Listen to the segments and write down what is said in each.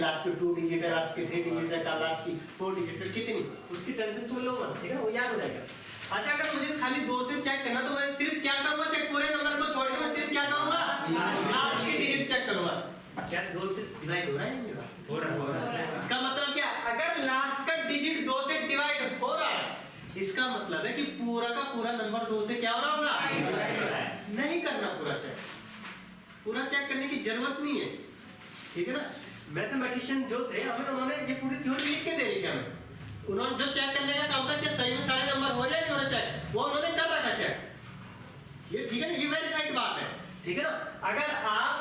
Last के 2 digit है, last के 3 डिजिट है, लास्ट की 4 डिजिट है, कितनी, उसकी टेंशन तुम लो मत, ठीक है, वो याद हो जाएगा। अच्छा अगर मुझे खाली 2 से चेक करना तो मैं सिर्फ क्या करूंगा, चेक पूरे नंबर को छोड़ के मैं सिर्फ क्या करूंगा, लास्ट की डिजिट चेक करूंगा। क्या 2 से डिवाइड हो रहा है? हो रहा है। इसका मतलब क्या, अगर लास्ट का डिजिट 2 से डिवाइड हो रहा है, इसका मतलब है कि पूरा का पूरा नंबर 2 से क्या हो रहा होगा, नहीं करना पूरा चेक, पूरा चेक करने की जरूरत नहीं है, ठीक है ना। मैथमेटिशियन जो थे हमें उन्होंने ये पूरी थ्योरी लिख के दे रखी है हमें, उन्होंने जो चेक करने का काम था कि सही में सारे नंबर हो रहे हैं नहीं हो रहे चेक, वो उन्होंने कर रखा चेक, ये ठीक है ना, ये वेरी राइट बात है, ठीक है ना। अगर आप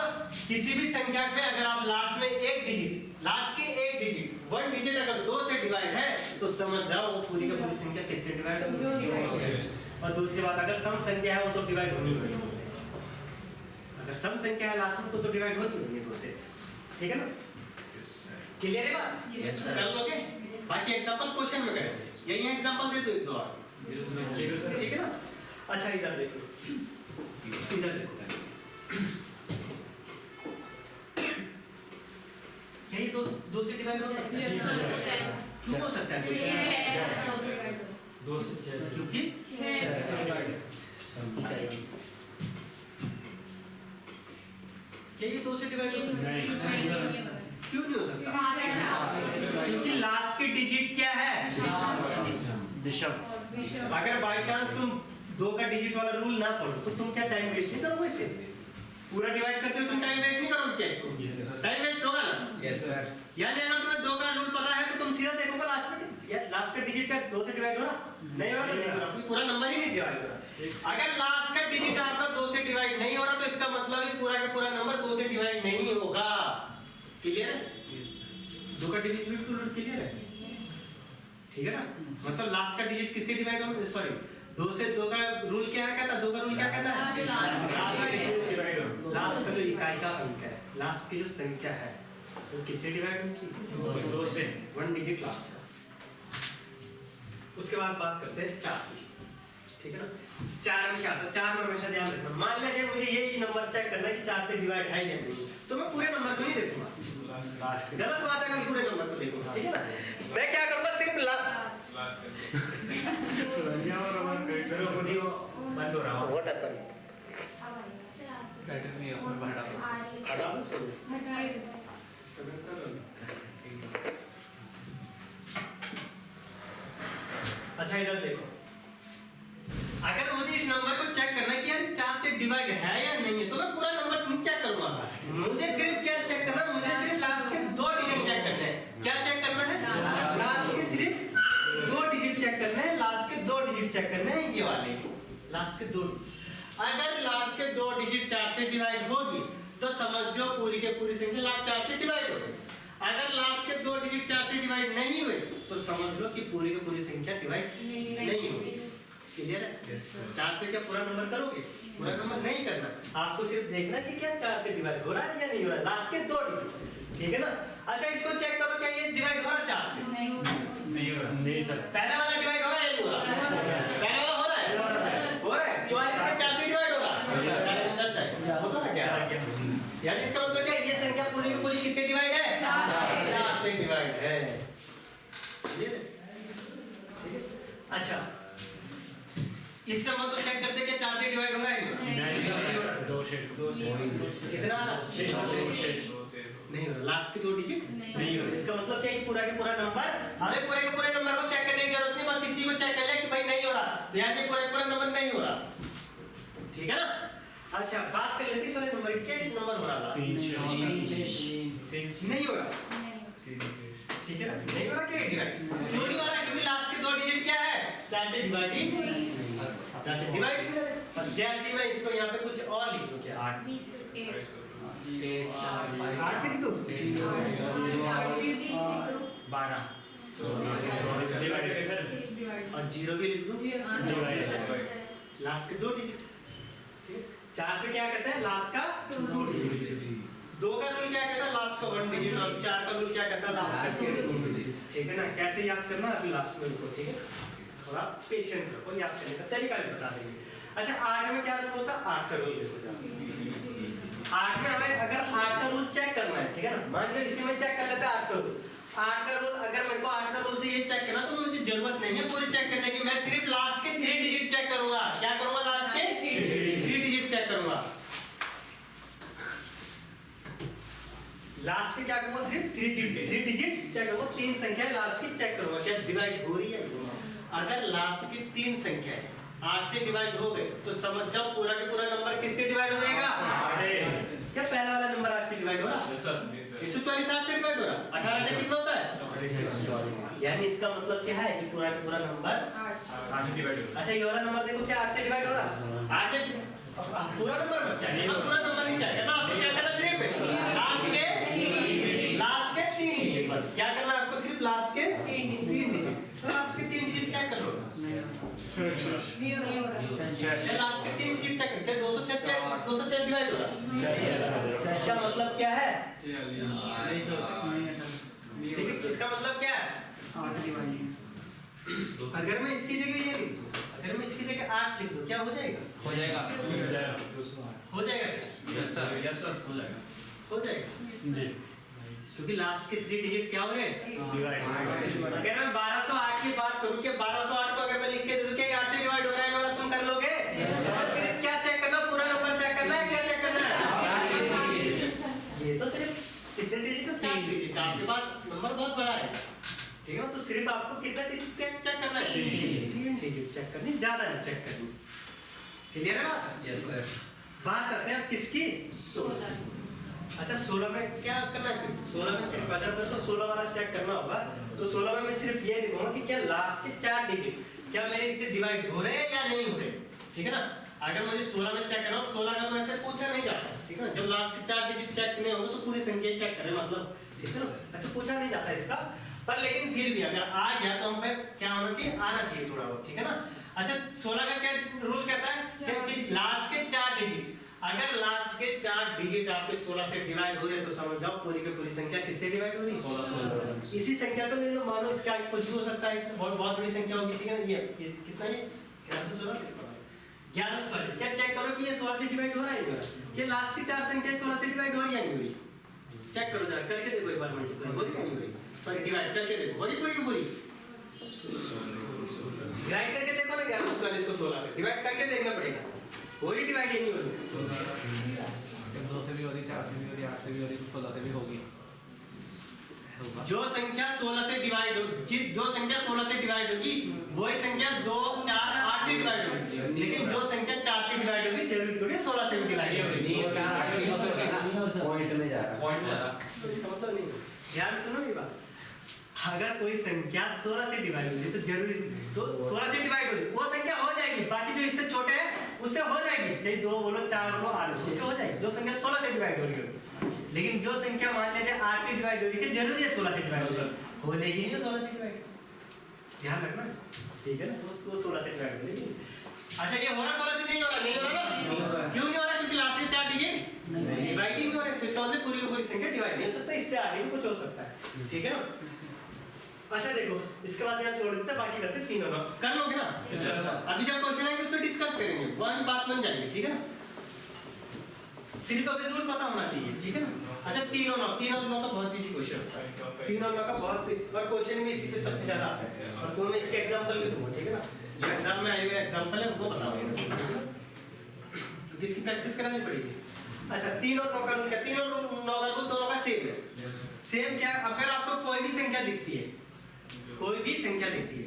किसी भी संख्या में अगर आप लास्ट में एक डिजिट, लास्ट के एक डिजिट 1 डिजिट अगर 2 से डिवाइड है तो समझ जाओ वो पूरी की पूरी संख्या किससे डिवाइड होगी। और दूसरी बात, अगर सम संख्या है वो तो डिवाइड होनी होगी 2 से, अगर सम संख्या है लास्ट में तो डिवाइड होनी होगी 2 से, ठीक है ना। क्लियर है बात? Yes sir. कर लोगे? बाकी एग्जांपल क्वेश्चन में करेंगे, यही एग्जांपल दे दो एक दो और, ठीक है ना। अच्छा इधर देखो, इधर देखो, यही 2 से डिवाइड हो सकता है? क्यों हो सकता है? 2 से 6, क्योंकि 2 से डिवाइड हो सकता है? क्यों नहीं हो सकता? क्योंकि लास्ट की डिजिट क्या है, विषम। अगर बाय चांस तुम 2 का डिजिट वाला रूल ना पढ़ो तो तुम क्या टाइम वेस्ट नहीं करोगे इससे, पूरा डिवाइड करते हो तुम टाइम वेस्ट नहीं करोगे क्या इसको? टाइम वेस्ट होगा ना? Yes sir. यानी अगर तुम्हें 2 का रूल पता है तो तुम सीधा देखोगे लास्ट में, लास्ट का डिजिट का 2 से डिवाइड हो रहा नहीं हो रहा, नहीं हो रहा, पूरा नंबर ही नहीं डिवाइड हो रहा। अगर लास्ट का डिजिट आपका 2 से डिवाइड नहीं हो रहा तो इसका मतलब है पूरा का पूरा नंबर 2 से डिवाइड नहीं होगा। क्लियर है? यस। 2 का डिजिट बिल्कुल क्लियर है, ठीक है ना। मतलब लास्ट का डिजिट किससे डिवाइड हो, सॉरी 2 से 2 का रूल क्या कहता है, 2 का रूल क्या कहता है, लास्ट किससे डिवाइड हो, लास्ट का जो इकाई का अंक है, लास्ट की जो संख्या है वो किससे डिवाइड होती है, 2 से, 1 डिजिट लास्ट का। उसके बाद बात करते हैं 4 की, ठीक है ना। 4 में क्या आता है, 4 में हमेशा ध्यान रखना, मान लीजिए मुझे यही नंबर चेक करना है कि 4 से डिवाइड है या नहीं, तो मैं पूरे नंबर को नहीं देखूंगा, गलत बात है अगर पूरे नंबर को देखूंगा, ठीक है ना। मैं क्या करूंगा, सिर्फ बंद हो रहा है, व्हाट हैपेंड, बैटरी नहीं है उसमें, हटा दो सो अच्छा इधर देखो, अगर मुझे इस नंबर को चेक करना है कि यार 4 से डिवाइड है या नहीं है तो मैं पूरा नंबर नहीं चेक करूंगा, मुझे सिर्फ क्या चेक करना है, मुझे सिर्फ लास्ट के 2 डिजिट चेक करने हैं। क्या चेक करना है, लास्ट के सिर्फ 2 डिजिट चेक करने हैं, लास्ट के 2 डिजिट चेक करने हैं, ये वाले लास्ट के 2। अगर लास्ट के 2 डिजिट 4 से डिवाइड होगी तो समझ जो पूरी के पूरी संख्या 4 से डिवाइड होगी। अगर लास्ट के 2 डिजिट 4 से डिवाइड नहीं हुए तो समझ लो कि पूरी की पूरी संख्या डिवाइड नहीं होगी। क्लियर है? Yes sir. 4 से क्या पूरा नंबर करोगे, पूरा नंबर नहीं करना, आपको सिर्फ देखना कि क्या 4 से डिवाइड हो रहा है या नहीं हो रहा है, लास्ट के 2 डिजिट, ठीक है ना। अच्छा इसको चेक करो, क्या ये डिवाइड हो रहा है 4 से, नहीं हो रहा, नहीं सर। पहला वाला डिवाइड हो रहा है या नहीं हो रहा, पहला वाला हो रहा है, हो रहा है, 44 से 4 से डिवाइड हो रहा है, अंदर चाहिए होता है क्या, यानी इसका मतलब क्या, ये संख्या पूरी की पूरी किससे डिवाइड है, 4 से डिवाइड है, ठीक है। अच्छा इस नंबर को चेक करते क्या 4 से डिवाइड हो रहा है, नहीं हो रहा, 2 से कितना शेष नहीं हो रहा, लास्ट के 2 डिजिट नहीं हो रहा। इसका मतलब क्या, पूरा के पूरा नंबर, हमें पूरे के पूरे नंबर को चेक करने की जरूरत नहीं, बस इसी को चेक कर लिया कि भाई नहीं हो रहा, यानी पूरा पूरा नंबर नहीं हो रहा, ठीक है ना। अच्छा बात कर लेते हैं सारे नंबर, क्या इस नंबर हो रहा 3 नहीं हो रहा, ठीक है ना, नहीं हो रहा, क्या डिवाइड क्यों नहीं हो रहा, क्योंकि लास्ट के 2 डिजिट क्या है, 4 से डिवाइड ही, 4 से डिवाइड। और जैसे मैं इसको यहाँ पे कुछ और लिख दूं, क्या 8 लिख दूं, 12 और 0 भी लिख दूं, लास्ट के 2 डिजिट, 4 से क्या कहता है, लास्ट का 2 डिजिट, 2 का रूल क्या कहता है, लास्ट का 1 डिजिट, और 4 का रूल क्या कहता है, लास्ट का 2 डिजिट, ठीक है ना। कैसे याद करना अभी लास्ट में रुको, ठीक है, थोड़ा पेशेंस रखो, याद करने का तरीका भी बता देंगे। अच्छा 8 में क्या रूल होता है, 8 का रूल देखो जरा, 8 में हमें अगर 8 का रूल चेक करना है, ठीक है ना, मान लो इसी में चेक कर लेते हैं 8 का रूल। 8 का रूल अगर मेरे को 8 का रूल से ये चेक करना तो मुझे जरूरत नहीं है पूरी चेक करने की, मैं सिर्फ लास्ट के 3 डिजिट चेक करूंगा। क्या करूंगा? लास्ट के 3 डिजिट चेक करूंगा। लास्ट के क्या करूंगा? सिर्फ 3 डिजिट चेक करूंगा। 3 संख्या लास्ट की चेक करूंगा क्या डिवाइड हो रही है। अगर लास्ट की 3 संख्या है 8 से डिवाइड हो गए तो समझ जाओ पूरा के पूरा नंबर किससे डिवाइड हो जाएगा? 8 से। क्या पहला वाला नंबर 8 से डिवाइड हो रहा है? 144 8 से डिवाइड हो रहा है। 18 से कितना होता है? यानी इसका मतलब क्या है कि पूरा का पूरा नंबर 8 से डिवाइड हो रहा है। अच्छा ये वाला नंबर देखो क्या 8 से डिवाइड हो रहा है? 8 से पूरा नंबर मत चाहिए, पूरा नंबर नहीं चाहिए ना, आपको क्या करना सिर्फ लास्ट के 3 डिजिट बस। क्या करना है आपको? सिर्फ लास्ट के 3 डिजिट। तो लास्ट के 3 डिजिट चेक कर लो। लास्ट के 3 डिजिट चेक करते 206 डिवाइड हो रहा है। इसका मतलब क्या है? ठीक है, इसका मतलब क्या है? अगर मैं इसकी जगह ये लिख दूं, अगर मैं इसकी जगह 8 लिख दूं, क्या हो जाएगा? हो जाएगा। हो जाएगा। यस सर हो जाएगा। हो जाएगा जी, क्योंकि लास्ट के 3 डिजिट क्या हो रहे हैं? अगर मैं 1208 की बात करूं कि 1208 को अगर मैं लिख के दे दूं क्या 8 से डिवाइड हो रहा है, वाला तुम कर लोगे? सिर्फ क्या चेक करना? पूरा नंबर चेक करना है। क्या चेक करना है? ये तो सिर्फ कितने डिजिट है? 4 डिजिट। आपके पास नंबर बहुत बड़ा है, ठीक है, तो सिर्फ आपको कितना डिजिट चेक करना है? 3 डिजिट चेक करनी, ज्यादा नहीं चेक करनी। क्लियर है बात? Yes sir. बात करते हैं अब किसकी? 16। अच्छा 16 में क्या करना है? 16 में सिर्फ अगर मेरे को 16 वाला चेक करना होगा तो 16 में मैं सिर्फ ये देखूंगा कि क्या लास्ट के 4 डिजिट क्या मेरे इससे डिवाइड हो रहे हैं या नहीं हो रहे, ठीक है ना। अगर मुझे 16 में चेक करना हो, 16 का तो ऐसे पूछा नहीं जाता, ठीक है ना। जब लास्ट के 4 डिजिट चेक करने होंगे तो पूरी संख्या चेक करें, मतलब ठीक है ना, ऐसे पूछा नहीं जाता इसका। पर लेकिन फिर भी अगर आ गया तो हमें क्या होना चाहिए? आना चाहिए थोड़ा बहुत, ठीक है ना। अच्छा 16 का क्या रूल कहता है कि लास्ट के 4 डिजिट, अगर लास्ट के 4 डिजिट आपके 16 से डिवाइड हो रहे हैं तो समझ जाओ पूरी की पूरी संख्या किससे डिवाइड हो रही है? 16। इसी संख्या को ले लो, मानो इसका आगे कुछ भी हो सकता है, बहुत बड़ी संख्या होगी, ठीक है ना। ये कितना है? 1114 किसका? 1144। क्या चेक करो कि ये 16 से डिवाइड हो रहा है कि लास्ट की 4 संख्या 16 से डिवाइड हो रही है या नहीं हो रही? चेक करो जरा, करके देखो एक बार, मल्टीप्लाई हो रही है नहीं हो रही? सॉरी डिवाइड करके देखो, हो रही पूरी की पूरी? डिवाइड करके देखो ना, 1144 को 16 से डिवाइड करके देखना पड़ेगा, हो रही डिवाइड नहीं हो रही? 2 से भी हो रही, 4 से भी हो रही, 8 से भी हो रही, 16 से भी होगी। जो संख्या 16 से डिवाइड होगी, जो संख्या 16 से डिवाइड होगी वही संख्या 2 4 8 से डिवाइड होगी, लेकिन जो संख्या 4 से डिवाइड होगी जरूरी थोड़ी 16 से भी डिवाइड होगी। पॉइंट में जा रहा पॉइंट इसका मतलब नहीं, ध्यान सुनो ये बात। अगर कोई संख्या 16 से डिवाइड होगी तो जरूरी तो 16 से डिवाइड होगी वो संख्या हो जाएगी, बाकी जो इससे छोटे हैं उससे हो जाएगी, चाहे 2 बोलो 4 बोलो 8 बोलो, उससे हो जाएगी जो संख्या 16 से डिवाइड हो रही होगी। लेकिन जो संख्या मान लीजिए 8 से डिवाइड हो रही है जरूरी है 16 से डिवाइड हो लेगी नहीं 16 से डिवाइड, ध्यान रखना, ठीक है ना। वो 16 से डिवाइड हो लेगी। अच्छा ये हो रहा 16 से नहीं हो रहा? नहीं हो रहा ना, क्यों नहीं हो रहा? क्योंकि लास्ट के 4 डिजिट डिवाइड नहीं हो रहे, तो इसका मतलब पूरी की पूरी संख्या डिवाइड नहीं हो सकता, इससे आगे भी कुछ हो सकता है, ठीक है ना। अच्छा देखो इसके बाद यहाँ छोड़ देते हैं, बाकी करते हैं 3 और 9 कर लोगे ना। अभी जब क्वेश्चन आएंगे उसमें डिस्कस करेंगे, वहां की बात बन जाएगी, ठीक है ना। सिर्फ अभी रूल पता होना चाहिए, ठीक है ना। अच्छा 3 और 9 का बहुत इजी क्वेश्चन होता है, 3 और 9 का बहुत, और क्वेश्चन भी इसी पे सबसे ज्यादा आता है, और तुम्हें इसके एग्जांपल भी दूंगा, ठीक है ना। जो एग्जाम में आए हुए एग्जांपल है वो बताऊंगा, क्योंकि इसकी प्रैक्टिस करानी पड़ेगी। अच्छा 3 और 9 का रूल क्या? 3 और 9 का रूल दोनों का सेम है। सेम क्या? अगर आपको कोई भी संख्या दिखती है, कोई भी संख्या दिखती है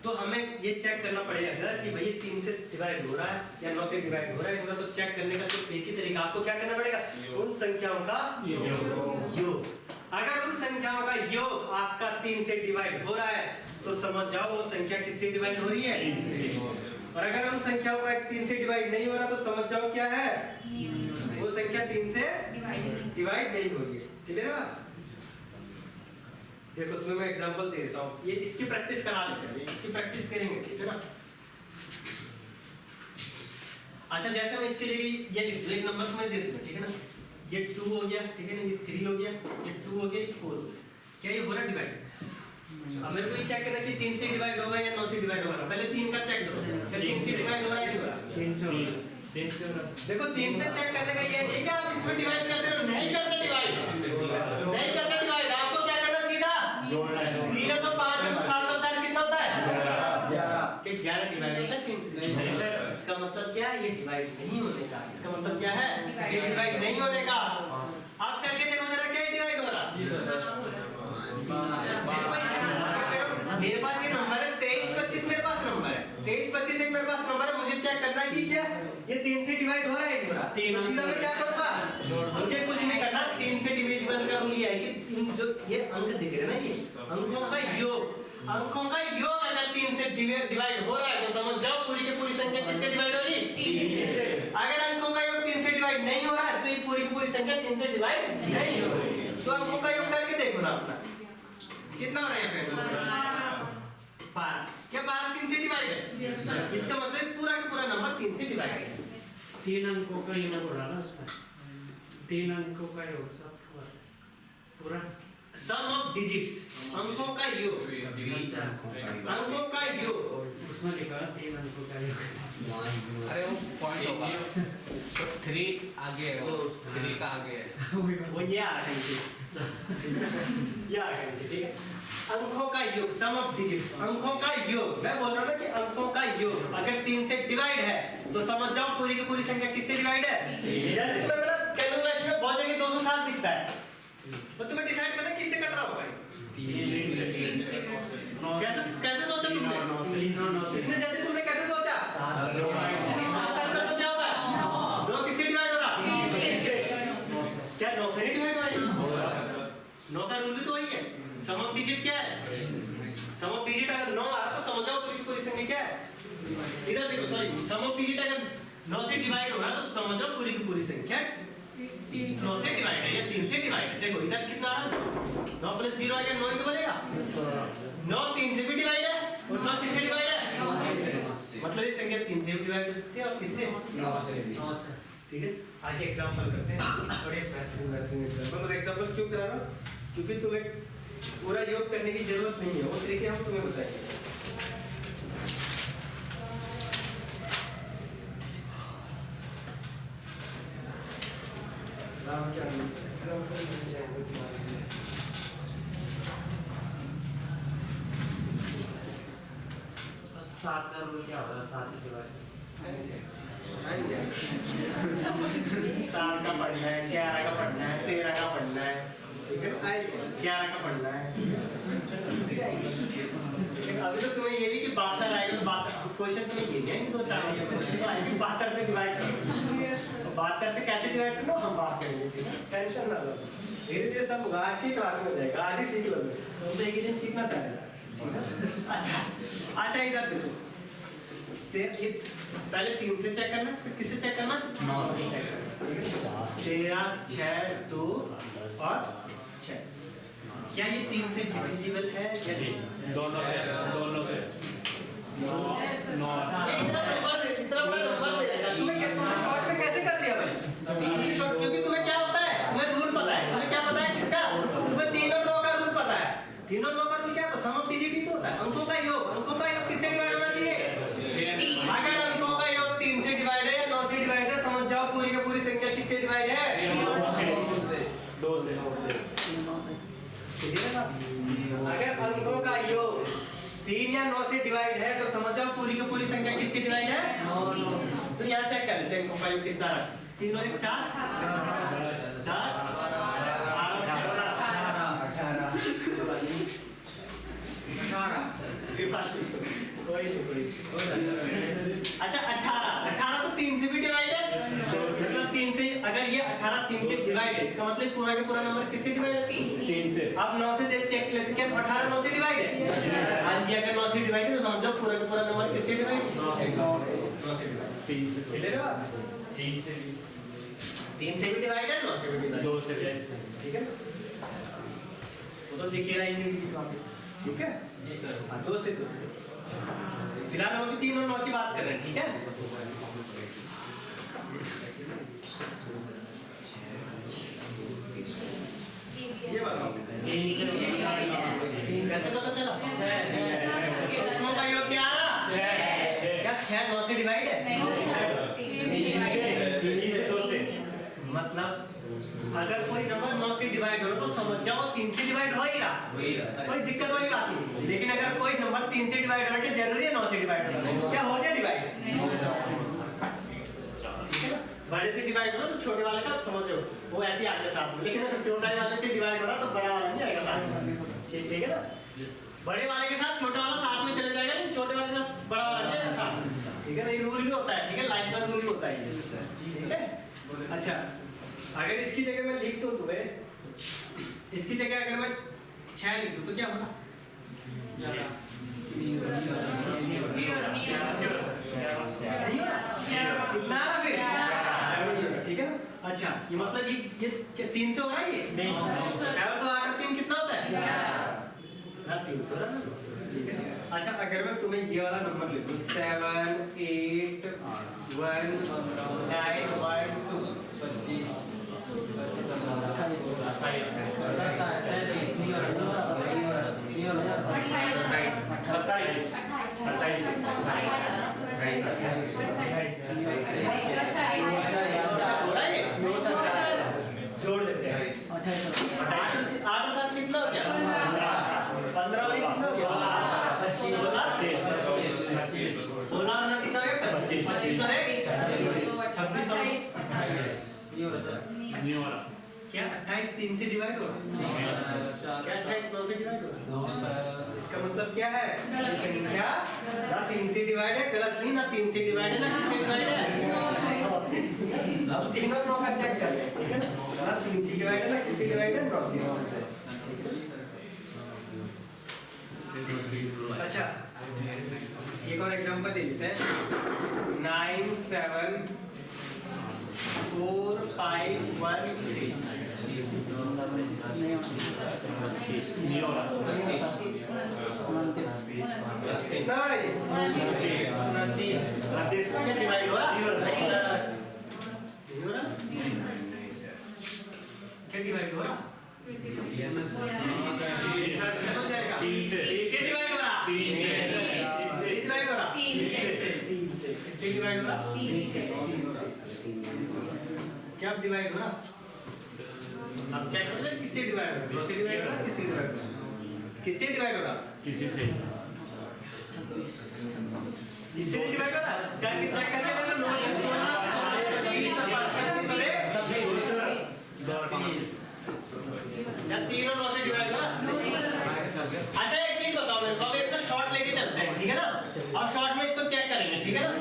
तो हमें ये चेक करना पड़ेगा कि भाई 3 से डिवाइड हो रहा है या 9 से डिवाइड हो रहा है, तो चेक करने का सिर्फ एक ही तरीका, आपको क्या करना पड़ेगा? उन संख्याओं का योग। अगर उन संख्याओं का योग आपका 3 से डिवाइड हो रहा है तो समझ जाओ वो संख्या किससे डिवाइड हो रही है, और अगर उन संख्याओं का 3 से डिवाइड नहीं हो रहा तो समझ जाओ क्या है, वो संख्या 3 से डिवाइड नहीं हो रही है। क्लियर है? देखो तुम्हें मैं एग्जांपल दे देता हूँ, ये इसकी प्रैक्टिस करा लेते हैं, इसकी प्रैक्टिस करेंगे, ठीक है ना। अच्छा जैसे मैं इसके लिए ये लिख दूं, एक नंबर तुम्हें दे दूंगा, ठीक है ना। ये 2 हो गया, ठीक है ना, ये 3 हो गया, ये 2 हो गया, ये 4 हो गया, क्या ये हो रहा डिवाइड? अब मेरे को ये चेक करना कि 3 से डिवाइड होगा या 9 से डिवाइड होगा, पहले 3 का चेक करो, क्या 3 से डिवाइड हो रहा है? 3 से देखो 3 से चेक करने का ये क्या आप इसमें डिवाइड कर दे रहे हो, नहीं करना डिवाइड, नहीं करना डिवाइड, आपको क्या करना सीधा जोड़ना है। 3 और 2 5 और 7 और 4 कितना होता है 11 के 11 डिवाइड होता है 3 से। नहीं सर, इसका मतलब क्या है, ये डिवाइड नहीं होने का, इसका मतलब क्या है, ये डिवाइड नहीं होने का। आप करके देखो जरा क्या डिवाइड हो रहा मेरे पास ये नंबर है 23 25 मेरे पास नंबर है 23 25 एक मेरे पास नंबर है, मुझे चेक करना है कि क्या ये 3 से डिवाइड हो रहा है पूरा। सीधा मैं क्या करूंगा, मुझे कुछ नहीं करना, 3 से डिविजिबल का रूल ये है कि जो ये अंक दिख रहे हैं ना, ये अंकों का योग अगर 3 से डिवाइड हो रहा है तो समझ जाओ पूरी की पूरी संख्या किससे डिवाइड हो रही है 3 से। अगर अंकों का योग 3 से डिवाइड नहीं हो रहा है तो ये पूरी की पूरी संख्या 3 से डिवाइड नहीं हो रही है। तो अंकों का योग करके देखो ना अपना कितना हो रहा है यहाँ पे 12। क्या 12 3 से डिवाइड है, इसका मतलब पूरा का पूरा नंबर 3 से डिवाइड है। 3 अंकों का योग हो रहा ना उसमें, 3 अंकों का योग सब पूरा सम ऑफ डिजिट्स, अंकों का योग, अंकों का योग उसमें लिखा है 3 अंकों का योग। अरे वो पॉइंट होगा तो 3 आगे है, वो 3 का आगे है, वो ये आ रहा है ये आ रहा है, ठीक है। अंकों का योग, सम ऑफ डिजिट्स, अंकों का योग, मैं बोल रहा हूँ ना कि अंकों का योग अगर 3 से डिवाइड है तो समझ जाओ पूरी की पूरी संख्या किससे डिवाइड है। जैसे तुम्हें मतलब कैलकुलेशन में बहुत जगह 207 दिखता है तो तुम्हें डिसाइड करना किससे कट रहा होगा कैसे सोचा तुमने, इतने जल्दी तुमने कैसे सोचा, 7 कर तो क्या होता है 9 किससे डिवाइड हो रहा, क्या 9 से डिवाइड हो रहा है, 9 का रूल भी तो वही है। सम ऑफ डिजिट क्या है, सम ऑफ डिजिट अगर 9 आ रहा तो समझ जाओ पूरी पूरी संख्या क्या है, इधर देखो सॉरी, सम ऑफ डिजिट अगर 9 से डिवाइड हो रहा तो समझ जाओ पूरी की पूरी संख्या 9 से डिवाइड है या 3 से डिवाइड है। देखो इधर कितना आ रहा 9 प्लस 0 आएगा 9 ही तो बनेगा, 9 3 से भी डिवाइड है और 9 किससे डिवाइड है, मतलब ये संख्या 3 से भी डिवाइड हो सकती है और किससे 9 से। ठीक है, आगे एग्जांपल करते हैं, बड़े बेहतरीन एग्जांपल। और एग्जांपल क्यों करा रहा हूं, क्योंकि तुम्हें पूरा योग करने की जरूरत नहीं है, वो तरीके हम तुम्हें बताएंगे। सात का रूल क्या होता है, 7 से डिवाइड 7 का पढ़ना है, 11 का पढ़ना है, 13 का पढ़ना है, ठीक है, 11 का पढ़ना है। अभी तो तुम्हें ये भी कि 72 आएगा तो 72 क्वेश्चन तुम्हें ये नहीं 2-4 आएगी 72 से डिवाइड करो, 72 से कैसे डिवाइड करना हम बात करेंगे, ठीक है, टेंशन ना लो, धीरे धीरे सब आज की क्लास में हो जाएगा, आज ही सीख लो, तुम तो एक ही दिन सीखना चाहेगा। अच्छा इधर देखो, पहले 3 से चेक करना, फिर किससे चेक करना 9 से चेक करना, 13 6 2 और 6। क्या ये 3 से डिविजिबल है या दोनों से इतना बड़ा नंबर दे देगा तुम्हें शॉर्ट में कैसे कर दिया भाई शॉर्ट, क्योंकि तुम्हें क्या होता है, तुम्हें रूल पता है, तुम्हें क्या पता है किसका, तुम्हें 3 और 9 का रूल पता है। 3 और 9 का रूल क्या है, सम ऑफ डिजिट ही तो होता है, अंकों का योग, अंकों का योग किससे डिवाइड होना चाहिए, अगर अंकों का योग 3 से डिवाइड है या 9 से डिवाइड है समझ जाओ पूरी की पूरी संख्या किससे डिवाइड है 2 से। अगर अंकों का योग 3 या 9 से डिवाइड है तो समझ जाओ पूरी की पूरी संख्या किससे डिवाइड है 9। तो यहाँ चेक कर लेते हैं अंकों का योग कितना रहा, 3 और 1 4 10 अच्छा 18 तो 3 से भी डिवाइड है, मतलब 3 से अगर ये 18 3 से डिवाइड है इसका मतलब पूरा का पूरा नंबर किससे डिवाइड है 3 से। अब 9 से देख चेक लेते क्या 18 9 से डिवाइड है, हाँ जी अगर 9 से डिवाइड है तो समझो पूरा का पूरा नंबर किससे डिवाइड है 9 से डिवाइड 3 से। क्लियर है बात, 3 से भी डिवाइड है 9 से भी डिवाइड 2 से, ठीक है वो तो दिख ही रहा ही नहीं, ठीक है 2 से। फिलहाल हम अभी 3 और 9 की बात कर रहे हैं, ठीक है। ये बताओ कैसे पता चला, अंकों का योग क्या आ रहा, क्या 6 9 से डिवाइड है, जब वो 3 से डिवाइड हो ही रहा, कोई दिक्कत वाली बात नहीं। लेकिन अगर कोई नंबर 3 से डिवाइड हो रहा है, जरूरी है 9 से डिवाइड हो, क्या हो गया डिवाइड? बड़े से डिवाइड हो रहा तो छोटे वाले का समझो वो ऐसे आगे साथ में, लेकिन अगर छोटा वाले से डिवाइड हो रहा तो बड़ा वाला नहीं आएगा साथ में, ठीक है ना? बड़े वाले के साथ छोटा वाला साथ में चले जाएगा, लेकिन छोटे वाले के साथ बड़ा वाला नहीं आएगा साथ में, ठीक है ना? ये रूल भी होता है, ठीक है, लाइफ का रूल भी होता है, ठीक है? अच्छा, अगर इसकी जगह मैं लिख दूं तुम्हें, इसकी जगह अगर मैं 6 लिख दूं तो क्या होगा? कितना आ फिर, ठीक है ना? अच्छा, ये मतलब ये 3 से हो रहा है ये? नहीं, 6 और 2 8 और 3 कितना होता है? ना 3 से हो रहा है, ठीक है? अच्छा, अगर मैं तुम्हें ये वाला नंबर लिख दूं 7 8 1 9 1 2 25 जोड़ देते हैं 8 और 7 कितना हो गया? 15 और कितना हो गया? 16 और कितना हो गया? 25 और 26 और क्या 28 3 से डिवाइड हो रहा है? क्या 28 9 से डिवाइड हो रहा है? इसका मतलब क्या है? ये संख्या ना 3 से डिवाइड है, गलत नहीं, ना 3 से डिवाइड है ना किससे डिवाइड है? अब 3 और 9 का चेक कर ले, ठीक है ना? 3 से डिवाइड है ना किससे डिवाइड है? 9 से। अच्छा, एक और एग्जांपल ले लेते हैं 9 7 4 5 1 3 कितना है ये? 29 में डिवाइड हो रहा है? क्या डिवाइड हो रहा? 3 से डिवाइड हो रहा? 3 से डिवाइड हो रहा? 3 से किससे डिवाइड हो रहा? 3 से। क्या डिवाइड हो रहा? अब चेक कर ले किससे डिवाइड हो रहा? 2 से डिवाइड हो रहा? किससे डिवाइड हो रहा? किससे डिवाइड हो रहा? किसी से किससे डिवाइड हो रहा? क्या चेक करके देखो 9 या 3 और 9 से डिवाइड हो रहा? अच्छा, एक चीज बताओ मेरे को, अब एक शॉर्ट लेके चलते हैं, ठीक है ना? अब शॉर्ट में इसको चेक करेंगे, ठीक है ना?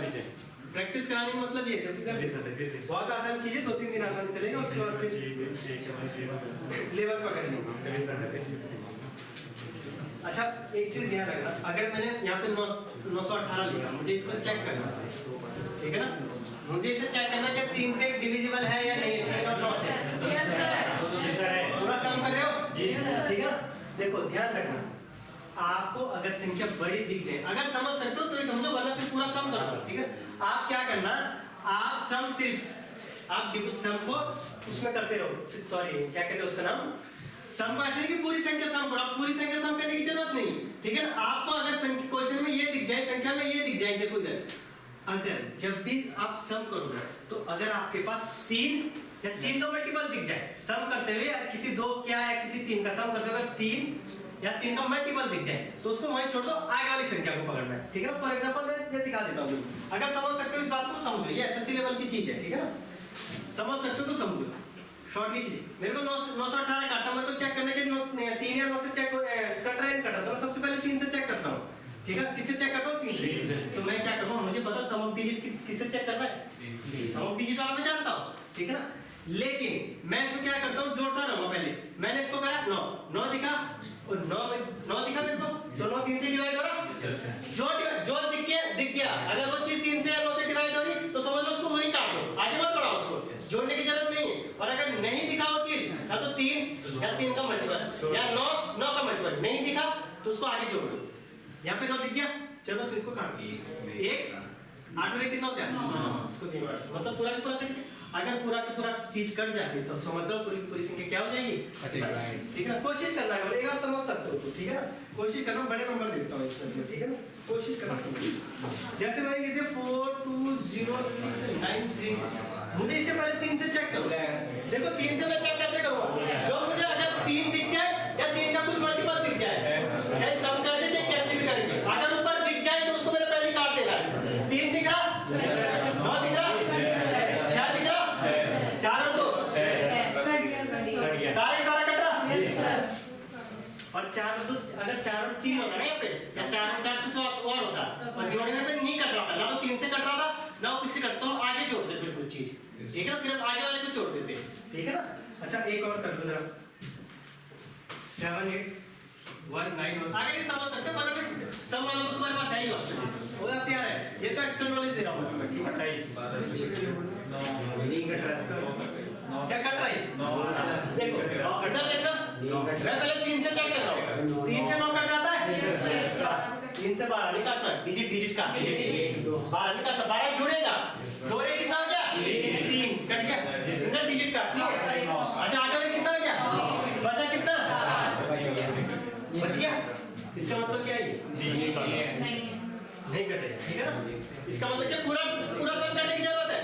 प्रैक्टिस कराने का मतलब ये है बहुत आसान चीज है, 2-3 दिन आसान चलेगा, उसके बाद फिर लेवल पकड़ लेंगे। अच्छा, एक चीज ध्यान रखना, अगर मैंने यहाँ पे 918 लिखा, मुझे इसको चेक करना है, ठीक है ना? मुझे इसे चेक करना है कि 3 से डिविजिबल है या नहीं, 3 और 9 से पूरा सम कर रहे हो, ठीक है ना? देखो ध्यान रखना, आपको अगर संख्या बड़ी दिख जाए, अगर समझ सकते हो तो ये समझो, वरना फिर पूरा सम कर दो, ठीक है? आप क्या करना, आप सम सिर्फ आप सम को उसमें करते रहो, सॉरी क्या कहते हैं उसका नाम, सम को ऐसे कि पूरी संख्या सम करो, आप पूरी संख्या सम करने की जरूरत नहीं, ठीक है ना? आपको अगर संख्या क्वेश्चन में ये दिख जाए, संख्या में ये दिख जाए, देखो इधर, अगर जब भी आप सम करोगे तो अगर आपके पास 3 या 3 का मल्टीपल दिख जाए सम करते हुए, किसी 2 क्या है किसी 3 का सम करते हुए 3 या 3 का मल्टीपल दिख जाए तो उसको वहीं छोड़ दो, आगे वाली संख्या को पकड़ना है, ठीक है ना? फॉर एग्जांपल मैं दिखा देता हूँ, अगर समझ सकते हो इस बात को समझो, ये एसएससी लेवल की चीज है, ठीक है ना? समझ सकते हो तो समझो, शॉर्ट की चीज। मेरे को 918 काटना, मेरे को चेक करने के 3 या 9 से चेक कट रहा है कट रहा, तो सबसे पहले 3 से चेक करता हूँ, ठीक है? किससे चेक करता हूँ? 3 से। तो मैं क्या करूँ, मुझे पता सम ऑफ डिजिट किससे चेक करना है, सम ऑफ डिजिट वाला मैं जानता हूँ, ठीक है ना? लेकिन मैं इसको क्या करता हूँ, जोड़ता रहूंगा। पहले मैंने इसको कहा 9 दिखा और 9 दिखा मेरे को, तो 9 3 से डिवाइड हो रहा, जो दिख गया, अगर वो चीज 3 से या 9 से डिवाइड हो रही तो समझ लो उसको वहीं काट दो, आगे मत बढ़ाओ, उसको जोड़ने की जरूरत नहीं है। और अगर नहीं दिखा वो चीज, या तो 3 या 3 का मल्टीपल या 9 का मल्टीपल नहीं दिखा तो उसको आगे जोड़ दो। यहाँ पे 9 दिख गया, चलो तो इसको काट दो, 1 8 और 1 कितना होता है, इसको मतलब पूरा पूरा कट। अगर पूरा की पूरा चीज कट जाती है तो मतलब पूरी पूरी संख्या क्या हो जाएगी, ठीक है? कोशिश करना है, एक बार समझ सकते हो, ठीक है ना? कोशिश करना, बड़े नंबर देता हूँ इसमें, ठीक है ना? कोशिश करना समझ। जैसे मैंने लिखे थे 4 2 0 6 9 3, मुझे इससे पहले 3 से चेक करो। देखो 3 से मैं चेक कैसे करूँगा, जो मुझे अगर 3 दिख जाए या 3 का कुछ मल्टीपल दिख जाए, चाहे सम करके चाहे कैसे भी करके, अगर ऊपर दिख जाए तो उसको मैंने पहले काट देना है। 3 दिख रहा, 9 दिख रहा, 6 दिख रहा, 4 और 2 सारे का सारा कट रहा, और 4 और 2 अगर 4 और 3 होता ना यहाँ पे, या 4 और 4 कुछ और होता, और जोड़ने पे नहीं कट रहा था, ना तो 3 से कट रहा था ना वो किससे कट, तो हम आगे जोड़ देते फिर कुछ चीज, ठीक है ना, फिर हम आगे वाले को जोड़ देते, ठीक है ना। अच्छा एक और कर लो जरा, 7 8 1 9 1, आगे नहीं समझ सकते मतलब सम वाला तो तुम्हारे पास है ही ऑप्शन, वो तैयार है, ये तो एक्चुअल नॉलेज दे रहा हूं मैं, 28 नहीं कट रहा क्या कट रहा है, देखो इधर देखना, मैं पहले 3 से चेक कर रहा हूं, 3 से 9 कट जाता है, 3 से 12 नहीं काटना, डिजिट डिजिट काट, 12 नहीं काटना, 12 जुड़ेगा, 2 रे कितना हो गया 3 कट गया, सिंगल डिजिट काट, ठीक है। अच्छा 8 रे कितना हो गया, बचा कितना, बच गया, इसका मतलब क्या है, नहीं कटेगा, ठीक है ना। इसका मतलब क्या पूरा पूरा सम करने की जरूरत है,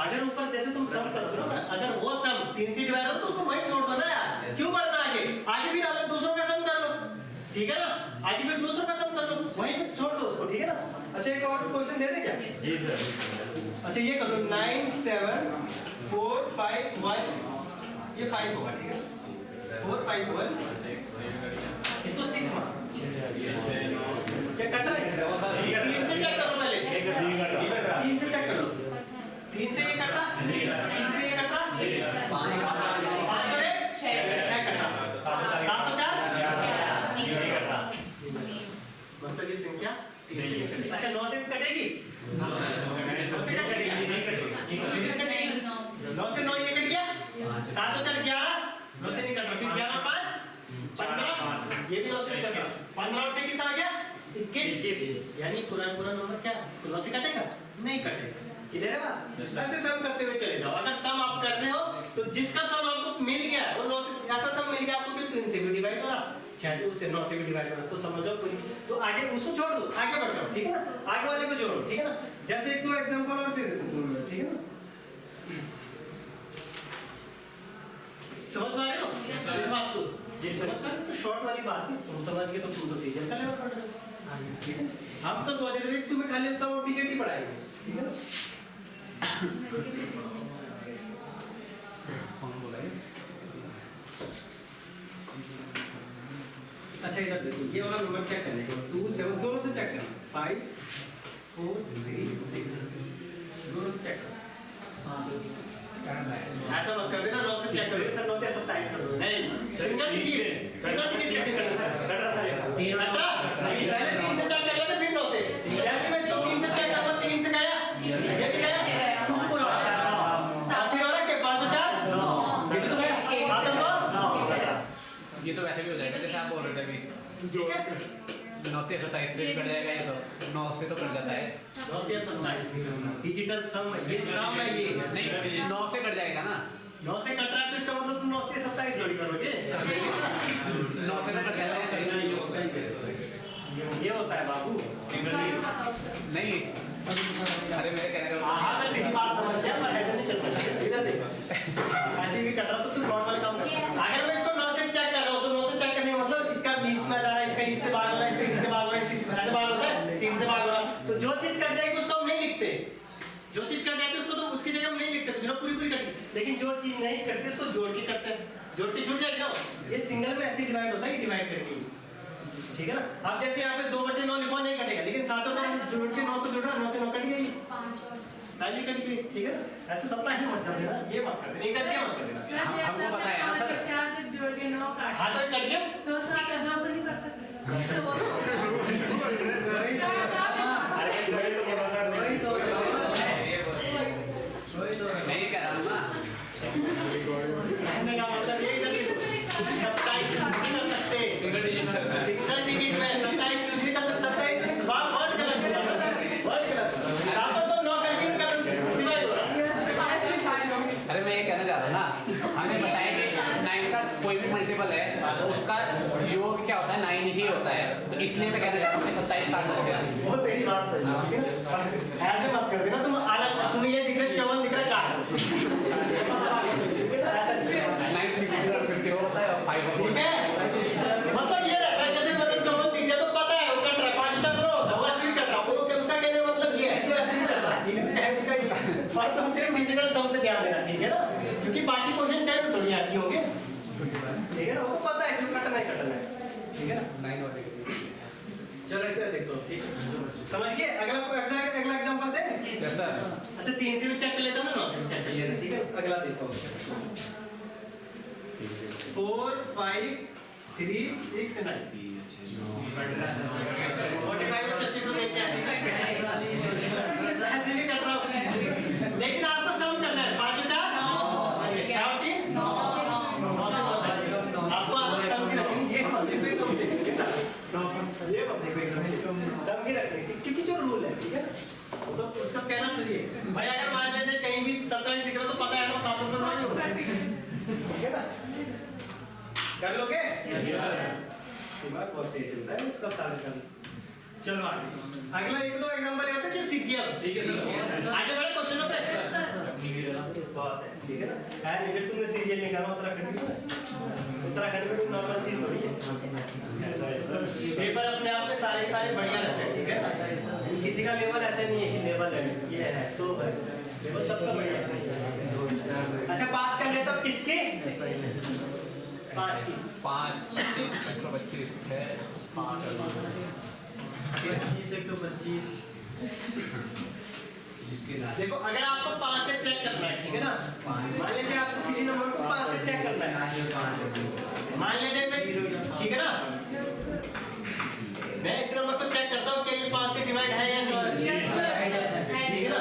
अगर ऊपर जैसे तुम सम कर रहे हो ना, अगर वो सम 3 से डिवाइड हो तो उसको वहीं छोड़ दो ना यार, क्यों बढ़ना आगे, आगे भी डालो दूसरों का सम कर लो, ठीक है ना, आगे फिर दूसरों का सम कर लो, वहीं पे छोड़ दो उसको, ठीक है ना। अच्छा एक और क्वेश्चन दे दे क्या, जी सर। अच्छा ये कर लो 9 7 4 5 1, ये 5 होगा, ठीक है, 4 5 1, इसको 6 मान, क्या कट रहा है, 3 से चेक करो पहले, 3 से चेक कर लो, 3 से ये कट रहा, 3 से ये कट रहा, 5 और 1 6 कट रहा, 7 और 4 नहीं कट रहा, मतलब ये संख्या 3 से, अच्छा 9 से कटेगी, 9 से कटेगी, नहीं कटेगी, 9 से 9 ये कट गया, 7 और 4 11, 9 से नहीं कट रहा, फिर 11 और 5 15, ये भी 9 से नहीं कट रहा, 15 और 6 कितना आ गया 21, यानी पूरा नंबर क्या 9 से कटेगा, नहीं कटेगा, इधर है बात, ऐसे सम करते हुए चले जाओ, अगर सम आप कर रहे हो तो जिसका सम आपको मिल गया और 9 से ऐसा सम मिल गया आपको कि 3 से भी डिवाइड हो रहा, 6 उससे 9 से भी डिवाइड हो रहा, तो समझ जाओ पूरी, तो आगे उसको छोड़ दो, आगे बढ़ जाओ, ठीक है ना, आगे वाले को जोड़ो, ठीक है ना। जैसे एक दो एग्जांपल और दे देता हूं, ठीक है ना, समझ पा रहे हो इस बात को, ये समझ पा रहे हो, तो शॉर्ट वाली बात है, तुम समझ गए तो तुम तो सीजन का लेवल पढ़ रहे हो, ठीक है। हम तो सोच रहे थे तुम्हें खाली सम और टीकेटी पढ़ाएंगे, ठीक है ना। अच्छा इधर देखो, ये वाला नंबर चेक करने के 2 7 दोनों से चेक करना, 5 4 3 6 दोनों से चेक करना, ऐसा मत कर देना 9 से चेक करो, सर 9 से 27 कर दो, नहीं सिंगल डिजिट कैसे करना सर, कट रहा था 3 पहले 3 से चेक कर लेते फिर 9 से, जैसे मैं इसको 3 से चेक करूंगा 3 से गया, ये भी गया, पूरा फिर हो रहा है 5 और 4 9, ये तो गया 7 और 2, ये तो वैसे भी हो जाएगा जैसे आप बोल रहे थे अभी, ठीक है 9 से 27 से भी कट जाएगा, ये तो 9 से तो कट जाता है, 9 से 27 डिजिटल सम, ये सम है, ये नहीं 9 से कट जाएगा ना, 9 से कट रहा है तो इसका मतलब तुम 9 से 27 जोड़ी करोगे, 9 से तो कट जाता है, ये होता है बाबू, नहीं अरे मेरे कहने का हाँ मैं तेरी बात समझ गया, पर ऐसे नहीं चलता, इधर देखो ऐसे भी कट रहा तो तुम नॉर्मल काम कर, अगर मैं इसको 9 से चेक कर रहा हूँ तो 9 से चेक करने का मतलब इसका 20 में जा रहा है, इसका इससे भाग हो रहा है, इससे इससे भाग हो रहा है, इससे ऐसे भाग होता है, 3 से भाग हो रहा है, तो जो चीज कट जाएगी उसको हम नहीं लिखते, जो चीज कट जाती है उसको तो उसकी जगह हम नहीं लिखते, जो पूरी पूरी कट गई, लेकिन जो चीज नहीं कटती उसको जोड़ के करते हैं, जोड़ के जुड़ जाएगी ना, ये सिंगल में ऐसे डिवाइड होता है, डिवाइड करके, ठीक है ना। अब जैसे यहाँ पे 2/9 लिखो नहीं कटेगा, लेकिन 7 और 9 जोड़ के 9 तो जुड़ रहा, 9 से 9 कट गई, 5 और पहले कट गई, ठीक है ना। ऐसे सबका ऐसे मत कर देना, ये मत कर देना, ये करके मत कर देना, हमको पता है ना सर, 4 तक जोड़ के 9 काट, हाँ तो कट गया, तो उसका का 2 तो नहीं कर सकते, अरे वही तो बोला सर, वही तो नहीं कह रहा हूँ ना, कहने का मतलब ये इधर 27 नहीं कर सकते, सिंगल डिजिट में 27 नहीं कर सकते, 27 वर्ड गलत बोला सर, वर्ड गलत, 7 तो 9 करके डिवाइड हो रहा है, अरे मैं ये कहना चाह रहा हूँ ना, हमें बताया कि 9 का कोई भी मल्टीपल है तो उसका योग क्या होता है 9 ही होता है, तो इसलिए मैं कहना चाह रहा हूँ कि 27 काट सकते हैं, वो तेरी बात सही है, ठीक है, ऐसे मत कर देना, तुम अलग, तुम्हें ये दिख रहा है 54 दिख रहा है, काट 9 50 हो देना, ठीक है ना, क्योंकि बाकी क्वेश्चन क्या थोड़ी ऐसी होंगे, ठीक है ना, वो तो पता है क्यों कटना है, ठीक है ना। चलो इसे देखो, ठीक समझ गए। अगला एग्जांपल दे। Yes sir. अच्छा 3 से भी चेक कर लेता हूँ, 9 से भी चेक कर लेता हूँ, ठीक है। अगला देखो 4 5 3 6 9 45 में 36 में कैसे ऐसे भी कट रहा हूँ, लेकिन आपको सम करना है। 5 4 9 आपको आदत सम की रखनी, ये मत देखो, ये मत देखो, सम की रखनी, क्योंकि जो रूल है, ठीक है, तो उसका कहना चाहिए भाई। अगर मान लीजिए कहीं भी 27 दिख रहा तो पता है ना 7 नहीं होगा, ठीक है ना। कर लोगे? दिमाग बहुत तेज चलता है इसका सारा कर। चलो आगे, अगला 1-2 एग्जांपल होता है कि सीख गया, ठीक है सर। आगे बढ़े क्वेश्चनों पे। बहुत है, ठीक है ना। यार निकल तुमने सीरियल निकाला उत्तराखंड में, उत्तराखंड में कोई नॉर्मल चीज थोड़ी है, पेपर अपने आप में सारे के सारे बढ़िया रहते हैं, ठीक है ना। किसी का लेवल ऐसे नहीं है कि लेवल है ये है सो है, लेवल सबका बढ़िया है। अच्छा बात कर लेता हूं किसके, 5 की। 5 25 6 5 देखो अगर आपको 5 से चेक करना है, ठीक है ना, मान लीजिए आपको किसी नंबर को 5 से चेक करना है, मान लीजिए मैं, ठीक है ना, मैं इस नंबर को चेक करता हूँ कि ये 5 से डिवाइड है या नहीं, ठीक है ना।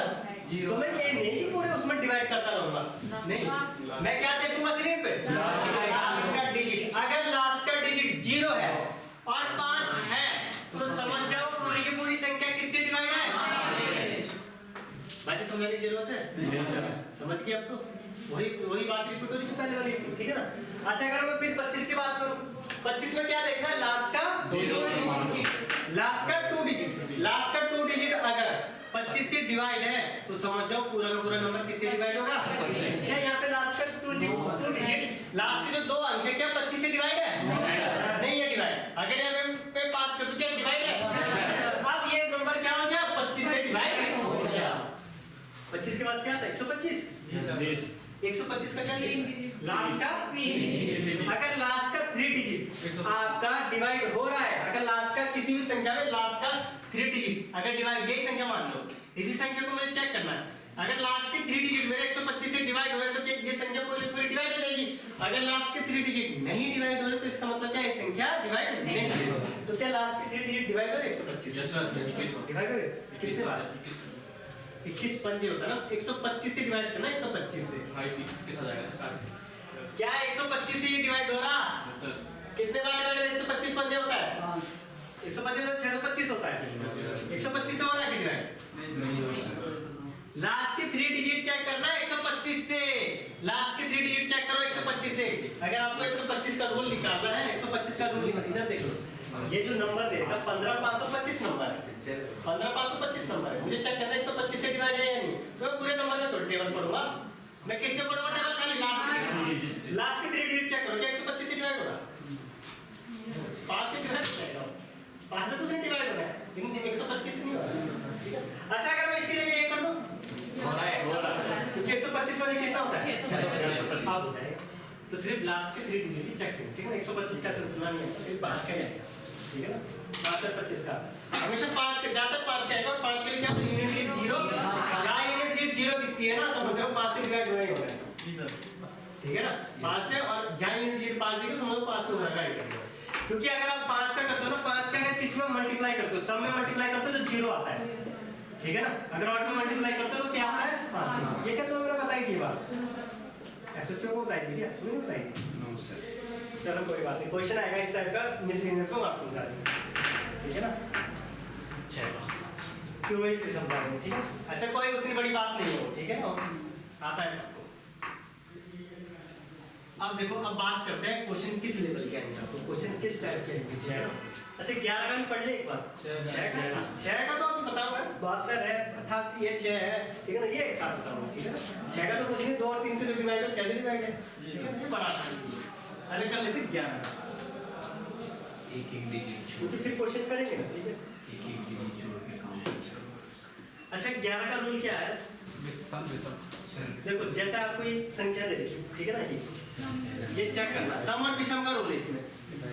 तो मैं ये नहीं कि पूरे उसमें डिवाइड करता रहूंगा, नहीं, मैं क्या देखूंगा स्क्रीन पे, लास्ट का डिजिट। अगर लास्ट का डिजिट 0 है और 5 है तो समझ जाओ पूरी की पूरी संख्या किससे डिवाइड है, बाकी समझाने की जरूरत है, समझ गए अब तो। वही बात रिपीट हो रही थी पहले वाली, ठीक है ना। अच्छा अगर मैं फिर 25 की बात करूं, 25 में क्या देखना है, लास्ट का 2 डिजिट, लास्ट का 2 डिजिट अगर 25 से डिवाइड है तो समझ जाओ पूरा का पूरा नंबर किससे डिवाइड होगा, क्या यहाँ पे लास्ट का 2 डिजिट, लास्ट के जो 2 अंक है क्या 25 से डिवाइड है, नहीं है डिवाइड। अगर यहाँ पे 5 कर तो क्या डिवाइड है, अब ये नंबर क्या हो गया 25 से डिवाइड हो गया। 25 के बाद क्या था 125, 125 का क्या लास्ट का, अगर लास्ट का 3 डिजिट आपका डिवाइड हो रहा है, अगर लास्ट का किसी भी संख्या में लास्ट का 3 डिजिट अगर डिवाइड, यही संख्या मान लो, इसी संख्या को मुझे चेक करना है। अगर लास्ट के 3 डिजिट मेरे 125 से डिवाइड हो रहे हैं तो ये संख्या पूरी पूरी डिवाइड हो जाएगी। अगर लास्ट के 3 डिजिट नहीं डिवाइड हो रहे तो इसका मतलब क्या है, संख्या डिवाइड नहीं हो रही। तो क्या लास्ट के 3 डिजिट डिवाइड हो रहे 125? यस सर, डिवाइड हो रहे कितने बार, 21 पंजे होता है ना, 125 से डिवाइड करना, 125 से क्या 125 से ये डिवाइड हो रहा, कितने बार डिवाइड हो, 125 पंजे होता है, 125 में 625 होता है, 125 से हो रहा है डिवाइड। लास्ट के 3 डिजिट चेक करना है 125 से, लास्ट के 3 डिजिट चेक करो 125 से। अगर आपको 125 का रूल निकालना है, 125 का रूल इधर देखो, ये जो नंबर देगा 15525 नंबर है, 15525 नंबर है, मुझे चेक करना है 125 से डिवाइड है या नहीं। तो मैं पूरे नंबर में थोड़ी टेबल पढ़ूंगा, मैं किससे पढ़ूंगा टेबल, खाली लास्ट के 3 डिजिट चेक करो क्या 125 से डिवाइड हो रहा है, 5 से डिवाइड हो जाएगा, 5 से तो से डिवाइड हो रहा है लेकिन 125 से नहीं हो रहा, ठीक है। अच्छा अगर मैं इसकी जगह 1 कर दूं, हो रहा है, क्योंकि 125 वाले कितना होता है 625 हो जाएगा। तो सिर्फ लास्ट के 3 डिजिट ही चेक करें, ठीक है ना। 125 का सिर्फ तुलना नहीं है, सिर्फ 5 का ही आएगा, ठीक है ना। 25 का हमेशा 5 के ज्यादा 5 का आएगा, और 5 के लिए क्या यूनिट डिजिट 0, जहां यूनिट डिजिट 0 दिखती है ना समझो 5 से डिवाइड हो रहा है, ठीक है ना। 5 से, और जहां यूनिट डिजिट 5 दिखे समझो 5 से होगा, क्योंकि अगर आप 5 का करते हो ना, 5 का अगर किसी में मल्टीप्लाई करते हो, सम में मल्टीप्लाई करते हो तो 0 आता है, ठीक है ना। अगर ऑड में मल्टीप्लाई करते हो तो क्या आता है 5। ये क्या तुम्हें बताई थी बात, एसएससी को बताई थी क्या, तुम्हें बताई थी? No sir. चलो कोई बात नहीं, क्वेश्चन आएगा इस टाइप का, मिसलिनियस को मार्क्स समझा देंगे, ठीक है ना। तो वही फिर समझा देंगे, ठीक है। ऐसा कोई उतनी बड़ी बात नहीं है, ठीक है ना, आता है सबको। अब देखो, अब बात करते हैं क्वेश्चन किस लेवल के आएंगे, आपको क्वेश्चन किस टाइप के आएंगे। 6 अच्छा 11 का भी पढ़ ले एक बार, 6 का तो आपको बताऊंगा, 72 है, 88 है, 6 है, ठीक है ना, ये एक साथ बताऊंगा, ठीक है ना। 6 का तो कुछ नहीं, 2 और 3 से जो डिवाइड है 6 से डिवाइड है, ठीक है, ये बड़ा था। अरे कर लेते 11 एक डिजिट क्योंकि फिर क्वेश्चन करेंगे ना, ठीक है। एक डिजिट छोड़ के काम। अच्छा 11 का रूल क्या है, विषम विषम देखो जैसे आपको ये संख्या दे रखी ठीक है ना, ये चेक करना सम और विषम का रोल है इसमें।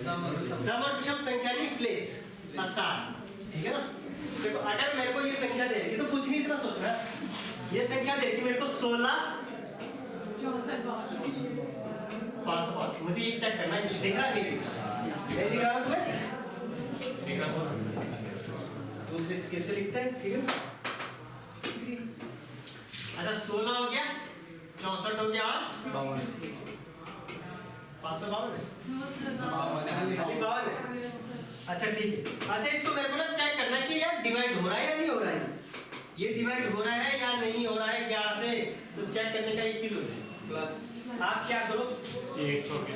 सम और विषम संख्या नहीं प्लेस स्थान, ठीक है ना। देखो अगर मेरे को ये संख्या दे रही तो कुछ नहीं इतना सोचना, ये संख्या दे रही मेरे को 16 505, मुझे ये चेक करना है दिख रहा नहीं दिख रहा तुम्हें, दूसरे कैसे लिखते हैं, ठीक है। अच्छा 16 हो गया, 64 हो गया और 552 है। अच्छा ठीक है। अच्छा इसको मेरे को ना चेक करना है कि यार डिवाइड हो रहा है या नहीं हो रहा है, ये डिवाइड हो रहा है या नहीं हो रहा है 11 से, तो चेक करने का 1 किलो प्लस आप क्या करो, एक छोड़ के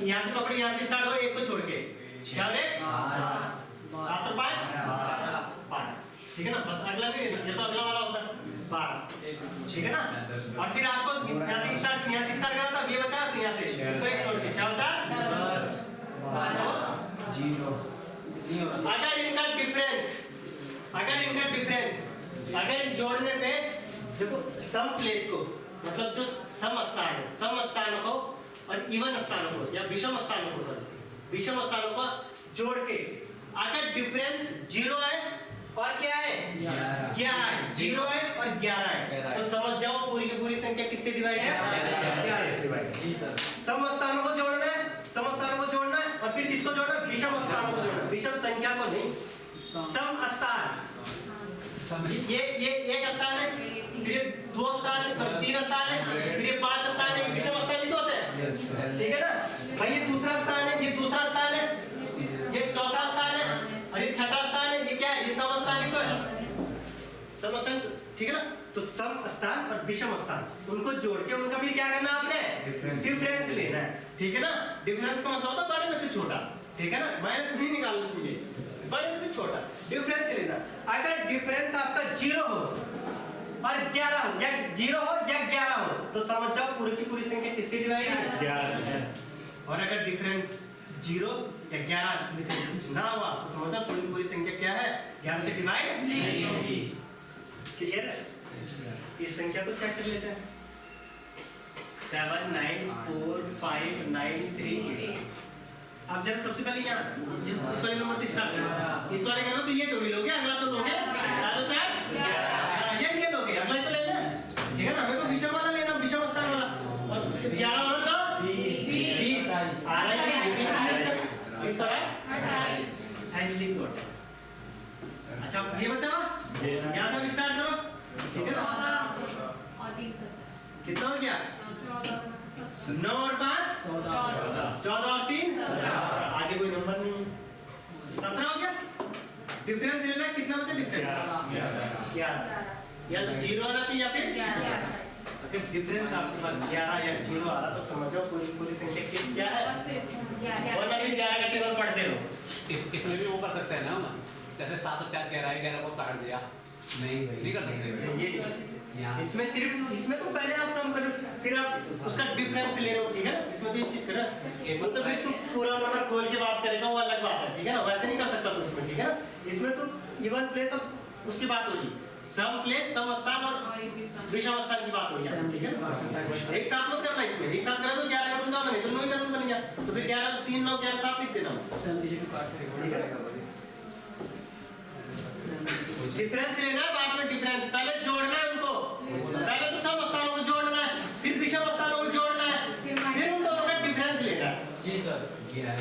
यहाँ से पकड़ो, यहाँ से स्टार्ट हो, 1 को छोड़ के 4 7 और 5 12, ठीक है ना। बस अगला नहीं लेना, ये तो अगला वाला होता है 12, ठीक है ना। और फिर आपको यहाँ से स्टार्ट करा था, ये बचा तो यहाँ से इसको 1 छोड़ के 4 10 12। अगर इनका डिफरेंस अगर जोड़ने पे देखो सम प्लेस को मतलब जो सम स्थान को और इवन स्थानों को या विषम स्थानों को विषम स्थानों को जोड़ के अगर डिफरेंस 0 है और क्या है 11 है, 0 है और 11 है, तो समझ जाओ पूरी की पूरी संख्या किससे डिवाइड है, 11 से डिवाइड। सम स्थानों को जोड़ना है, सम स्थानों को जोड़ना है और फिर किसको जोड़ना है, विषम स्थानों को जोड़ना है, विषम संख्या को नहीं, सम स्थान। ये एक स्थान है, फिर ये 2 स्थान है, सॉरी 3 स्थान है, फिर ये 5 स्थान है, विषम स्थान ही तो होते हैं, ठीक है ना भाई। ये दूसरा स्थान है, ये दूसरा स्थान है, ये चौथा स्थान है और ये छठा स्थान है, ये क्या है, ये सम स्थान ही तो है, सम स्थान, ठीक है ना। तो सम स्थान और विषम स्थान उनको जोड़ के उनका फिर क्या करना है आपने, डिफरेंस लेना है, ठीक है ना। डिफरेंस का मतलब होता है बड़े में से छोटा, ठीक है ना, माइनस नहीं निकालना चाहिए, बड़े में से छोटा डिफरेंस लेना। अगर डिफरेंस आपका 0 हो और 11 हो या 0 हो या 11 हो तो समझ जाओ पूरी की पूरी संख्या किससे डिवाइड है, 11 से। और अगर डिफरेंस 0 या 11 में से कुछ ना हुआ तो समझ जाओ पूरी की पूरी संख्या क्या है, 11 से डिवाइड नहीं होगी। क्लियर है? इस संख्या को चेक कर लेते हैं 7 9 4 5 9 3। अब जरा सबसे पहले यहाँ इस वाले नंबर से स्टार्ट करो, इस वाले करो तो ये जोड़ी लोगे, अगला तो लोगे 7 4 ये लोगे, अगला तो लेना, ठीक है ना। हमें तो विषम वाला लेना, विषम स्थान वाला, और 11 वाला तो 20 आ रहा है 20 आ रहा है 28 लिख दो। अच्छा ये बचा यहाँ से स्टार्ट करो, ठीक है ना। कितना हो गया, 9 और 5 14 और 3 आगे कोई नंबर नहीं, 17 हो गया। डिफरेंस लेना कितना बचा, डिफरेंस 11 या तो 0 आना चाहिए या फिर अगर डिफरेंस आपके पास 11 या 0 आ रहा तो समझो पूरी संख्या किस क्या है, और अभी 11 का टेबल पढ़ते रहो। इसमें भी वो कर सकते हैं ना, जैसे 7 और 4 11 11 को काट दिया, नहीं कर सकते ये इसमें सिर्फ इसमें तो पहले आप सम करो फिर आप उसका डिफरेंस ले रहे हो, ठीक है। इसमें तो ये चीज करो, वो तो फिर तू पूरा नंबर खोल के बात करेगा वो अलग बात है, ठीक है ना, वैसे नहीं कर सकता तू इसमें, ठीक है ना। इसमें तो इवन प्लेस और उसकी बात होगी, सम प्लेस सम स्थान और विषम स्थान की बात होगी, ठीक है। एक साथ मत करना, इसमें एक साथ करो तो 11 का बने तो 9 का बन गया, तो फिर 11 3 9 11 7 लिख देना, ठीक है। डिफरेंस लेना है, बाद में डिफरेंस, पहले जोड़ना है उनको, पहले तो सम स्थानों को जोड़ना है, फिर विषम स्थानों को जोड़ना है, फिर उन दोनों का डिफरेंस लेना है, जी सर,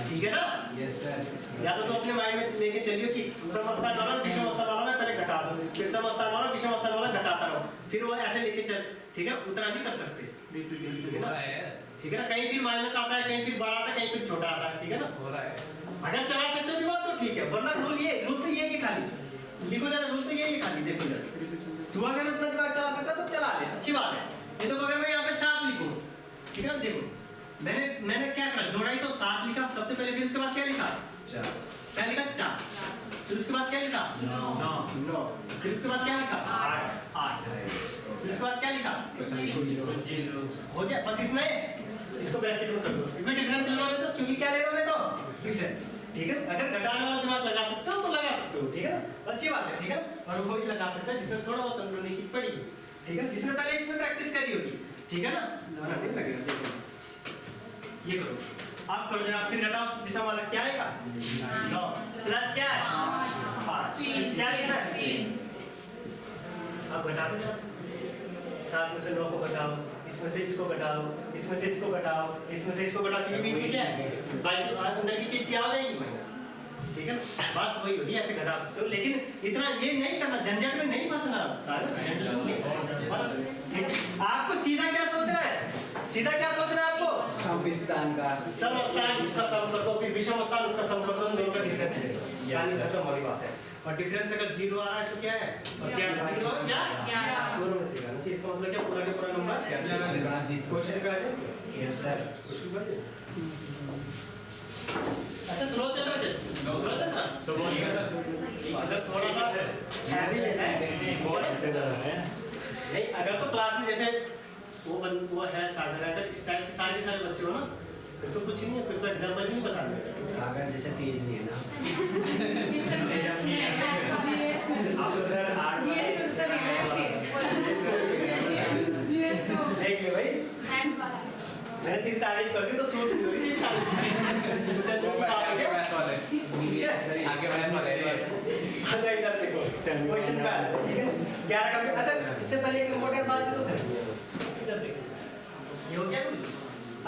ठीक है ना। Yes sir. या तो अपने माइंड में लेके चलिए कि सम स्थान वाला विषम स्थान वाला मैं पहले घटा दूं, फिर सम स्थान वाला विषम स्थान वाला घटाता रहूं, फिर वो ऐसे लेके चल, ठीक है। उतना नहीं कर सकते, ठीक है ना। कहीं फिर माइनस आता है, कहीं फिर बड़ा आता है, कहीं फिर छोटा आता है, ठीक है ना। अगर चला सकते हो दिमाग तो ठीक है, वरना रूल तो ये है खाली लिखो जरा, रूल तो ये खाली देखो जरा, तू अगर उतना दिमाग चला सकता तो चला ले, अच्छी बात है। ये तो अगर मैं यहाँ पे 7 लिखूं, ठीक है ना, देखो मैंने क्या करा, जोड़ा ही तो 7 लिखा सबसे पहले, फिर उसके बाद क्या लिखा 4, क्या लिखा 4, फिर उसके बाद क्या लिखा 9, फिर उसके बाद क्या लिखा 8, फिर उसके बाद क्या लिखा 0, हो गया, बस इतना है। इसको ब्रैकेट में कर दो, क्योंकि डिफरेंस ले रहा हूं तो, क्योंकि क्या ले रहा हूं मैं तो डिफरेंस, ठीक है। अगर घटाने वाला दिमाग लगा सकते हो तो लगा सकते हो, ठीक है ना, अच्छी बात है, ठीक है ना। और वो ही लगा सकता है जिसमें थोड़ा बहुत अंदर नीचे पड़ी, ठीक है, जिसने पहले इसमें प्रैक्टिस करी होगी, ठीक है ना, नहीं लगेगा। देखो ये करो, आप करो जरा, फिर घटाओ, विषम वाला क्या आएगा 9 प्लस क्या है 5, क्या लिखना है, आप घटा दो जरा, 7 में से 9 को घटाओ, इसमें से इसको घटाओ, इसमें से इसको घटाओ, इसमें से इसको घटाओ, क्योंकि बीच में क्या है बाकी अंदर की चीज क्या हो जाएगी माइनस, ठीक है ना, बात वही होगी, ऐसे घटा सकते हो, लेकिन इतना ये नहीं करना, झंझट में नहीं फंसना सारे। आपको सीधा क्या सोचना है, सीधा क्या सोचना है आपको, समस्थान का सम स्थान उसका सम कर दो, फिर विषम स्थान उसका सम कर दो, दोनों का डिफरेंस है, यानी खत्म वाली बात है। और डिफरेंस अगर 0 आ रहा है तो क्या है, और क्या 0 या दोनों में से करना चाहिए, इसका मतलब क्या पूरा के पूरा नंबर राजीत क्वेश्चन पे आ जाए। Yes sir. क्वेश्चन पे आ जाए। अच्छा स्लो चल रहा है, स्लो चल रहा है, अगर थोड़ा सा हैवी लेना है नहीं, अगर तो क्लास में जैसे वो है सागर, अगर इस टाइप के सारे बच्चे हो ना, फिर तो कुछ नहीं है, फिर तो एग्जाम्पल नहीं बता देगा। सागर जैसे तेज नहीं है ना, आप उधर आर्ट देख ले भाई, मैंने तेरी तारीफ कर दी तो सोच नहीं हो रही ये आगे मैथ्स वाले, आगे मैथ्स वाले अच्छा इधर देखो क्वेश्चन पे आ जाते हैं, ठीक है 11 का। अच्छा इससे पहले एक इंपॉर्टेंट बात तो करेंगे, इधर देखो ये हो गया कुछ।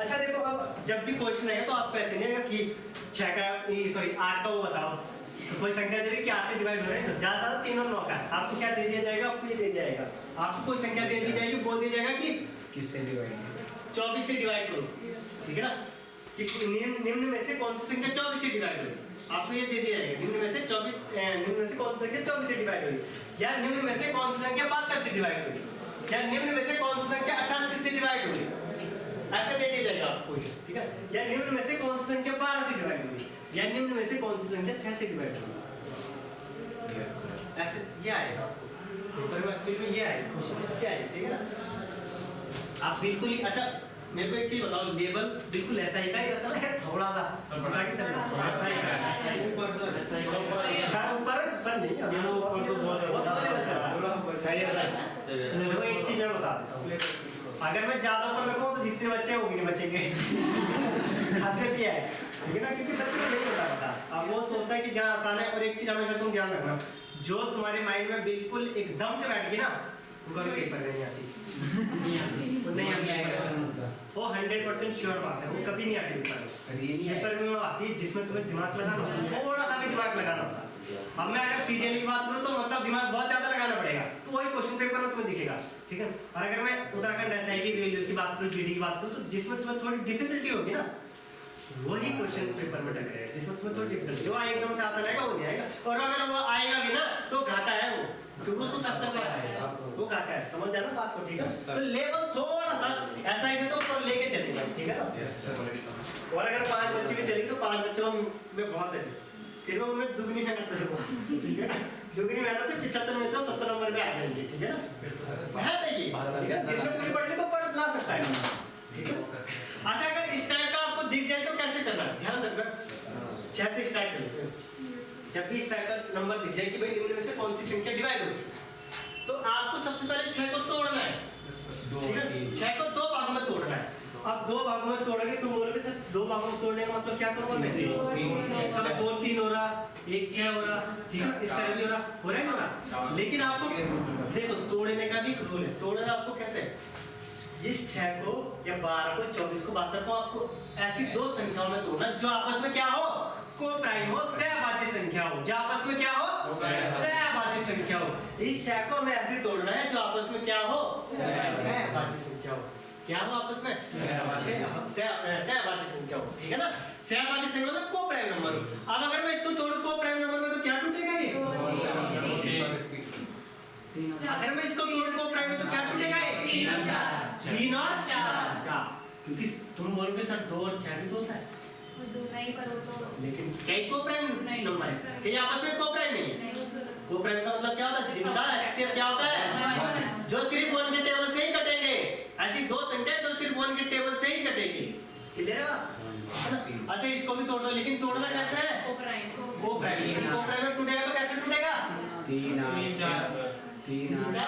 अच्छा देखो, अब जब भी क्वेश्चन आएगा तो आपको ऐसे नहीं आएगा कि 6 का 8 का वो बताओ, कोई संख्या दे दी कि 8 से डिवाइड हो रहा है, ज्यादा ज्यादा 3 और 9 का, आपको क्या दे दिया जाएगा, आपको ये दे जाएगा, आपको कोई संख्या दे दी जाएगी, बोल दी जाएगा कि किससे डिवाइड 24 से डिवाइड करो, ठीक है ना, कि निम्न में से कौन सी संख्या 24 से डिवाइड होगी, आपको ये दे दिया जाएगा, निम्न में से कौन सी संख्या 24 से डिवाइड होगी, या निम्न में से कौन सी संख्या 72 से डिवाइड होगी, या निम्न में से कौन सी संख्या 88 से डिवाइड होगी, ऐसे दे दिया जाएगा आपको, ठीक है, या निम्न में से कौन सी संख्या 12 से डिवाइड होगी, या निम्न में से कौन सी संख्या 6 से डिवाइड होगी। Yes sir. ऐसे ये आएगा आपको पेपर में, एक्चुअली में ये आएगा क्वेश्चन, इसके आएगा, ठीक है ना। आप बिल्कुल ही, अच्छा मेरे को एक चीज बताओ, लेवल बिल्कुल ऐसा ही का ही रखा है, थोड़ा सा बढ़ा के चलना, ऐसा ही का ऊपर तो ऐसा ही का ऊपर नहीं, अभी तो ऊपर तो बहुत सही है। देखो एक चीज मैं बता देता हूँ, अगर मैं ज्यादा ऊपर रखूँ तो जितने बच्चे होंगे नहीं बचेंगे, खासियत ये है, ठीक है ना, क्योंकि बच्चे को नहीं पता, अब वो सोचता है कि जहाँ आसान है। और एक चीज हमेशा तुम ध्यान रखना, जो तुम्हारे माइंड में बिल्कुल एकदम से बैठ गई ना, उनको पेपर नहीं आती, नहीं आती, वो 100% श्योर बात है, वो कभी नहीं आती पेपर में। वो आती है जिसमें तुम्हें दिमाग लगाना होता है, थोड़ा सा भी दिमाग लगाना होता है। अब मैं अगर सीजीएल की बात करूँ तो मतलब दिमाग बहुत ज्यादा लगाना पड़ेगा, तो वही क्वेश्चन पेपर में तुम्हें दिखेगा, ठीक है। और अगर मैं उत्तराखंड एसआईबी रेलवे की बात करूँ, जीडी की बात करूँ, तो जिसमें तुम्हें थोड़ी डिफिकल्टी होगी ना, वही क्वेश्चन पेपर में टकरेगा, जिसमें तुम्हें थोड़ी डिफिकल्टी, वो एकदम से आसान आएगा, वो नहीं आएगा। और अगर वो आएगा भी ना तो घाटा है वो, क्योंकि उसको 70 का है, वो घाटा है, समझ जाना बात को, ठीक है। तो लेवल थोड़ा सा ऐसा ही तो ऊपर लेके चलेगा, ठीक है ना। और अगर 5 बच्चे भी चलेंगे तो 5 बच्चों में बहुत है, फिर मैं उनमें दुगनी मेहनत करूंगा, ठीक है ना। दुगनी मेहनत से 75 में से 70 नंबर पे आ जाएंगे, ठीक है ना। है तो ये, ठीक है, जिसमें पूरी पढ़ ली तो पढ़ ला सकता है, ठीक है। अच्छा अगर इस टाइप का आपको दिख जाए तो कैसे करना, ध्यान रखना, 6 से स्टार्ट करें। जब भी इस टाइप का नंबर दिख जाए कि भाई निम्न में से कौन सी संख्या डिवाइड होगी, तो आपको सबसे पहले 6 को तोड़ना है, ठीक है, 6 को 2 भागों में तोड़ना है। अब 2 भागों में तोड़ोगे तो बोलोगे सर 2 भागों में तोड़ने का मतलब क्या करूंगा मैं, इसका 2 3 हो रहा, 1 6 हो रहा, ठीक है, इस तरह भी हो रहा है ना। लेकिन आपको देखो तोड़ने का भी रूल है, तोड़ना आपको कैसे है, इस 6 को या 12 को 24 को 72 को आपको ऐसी 2 संख्याओं में तोड़ना जो आपस में क्या हो, को प्राइम हो, सहभाज्य संख्या हो, जो आपस में क्या हो, सहभाज्य संख्या हो। इस 6 को हमें ऐसे तोड़ना है जो आपस में क्या हो, सहभाज्य संख्या हो, क्या हो आपस में, सहभाज्य संख्या हो, ठीक है ना। सहभाज्य संख्या मतलब को प्राइम नंबर हो। अब अगर मैं इसको तोड़ूं को प्राइम नंबर में तो क्या टूटेगा ये, अगर मैं इसको तोड़ूं को प्राइम में तो क्या टूटेगा ये, 3 और 4, क्योंकि तुम बोलोगे सर 2 और 6 भी तो होता है, नहीं पर वो तो लेकिन कई को प्राइम नंबर है, कई आपस में को प्राइम नहीं है। को प्राइम का मतलब क्या होता है, जिनका एक्सियल क्या होता है, जो सिर्फ 1 के टेबल से ही कटेंगे, ऐसी 2 संख्या जो सिर्फ 1 के टेबल से ही कटेगी, क्लियर है बात। अच्छा इसको भी तोड़ दो, लेकिन तोड़ना कैसे है, को प्राइम में टूटेगा तो कैसे टूटेगा, 3 4 3 4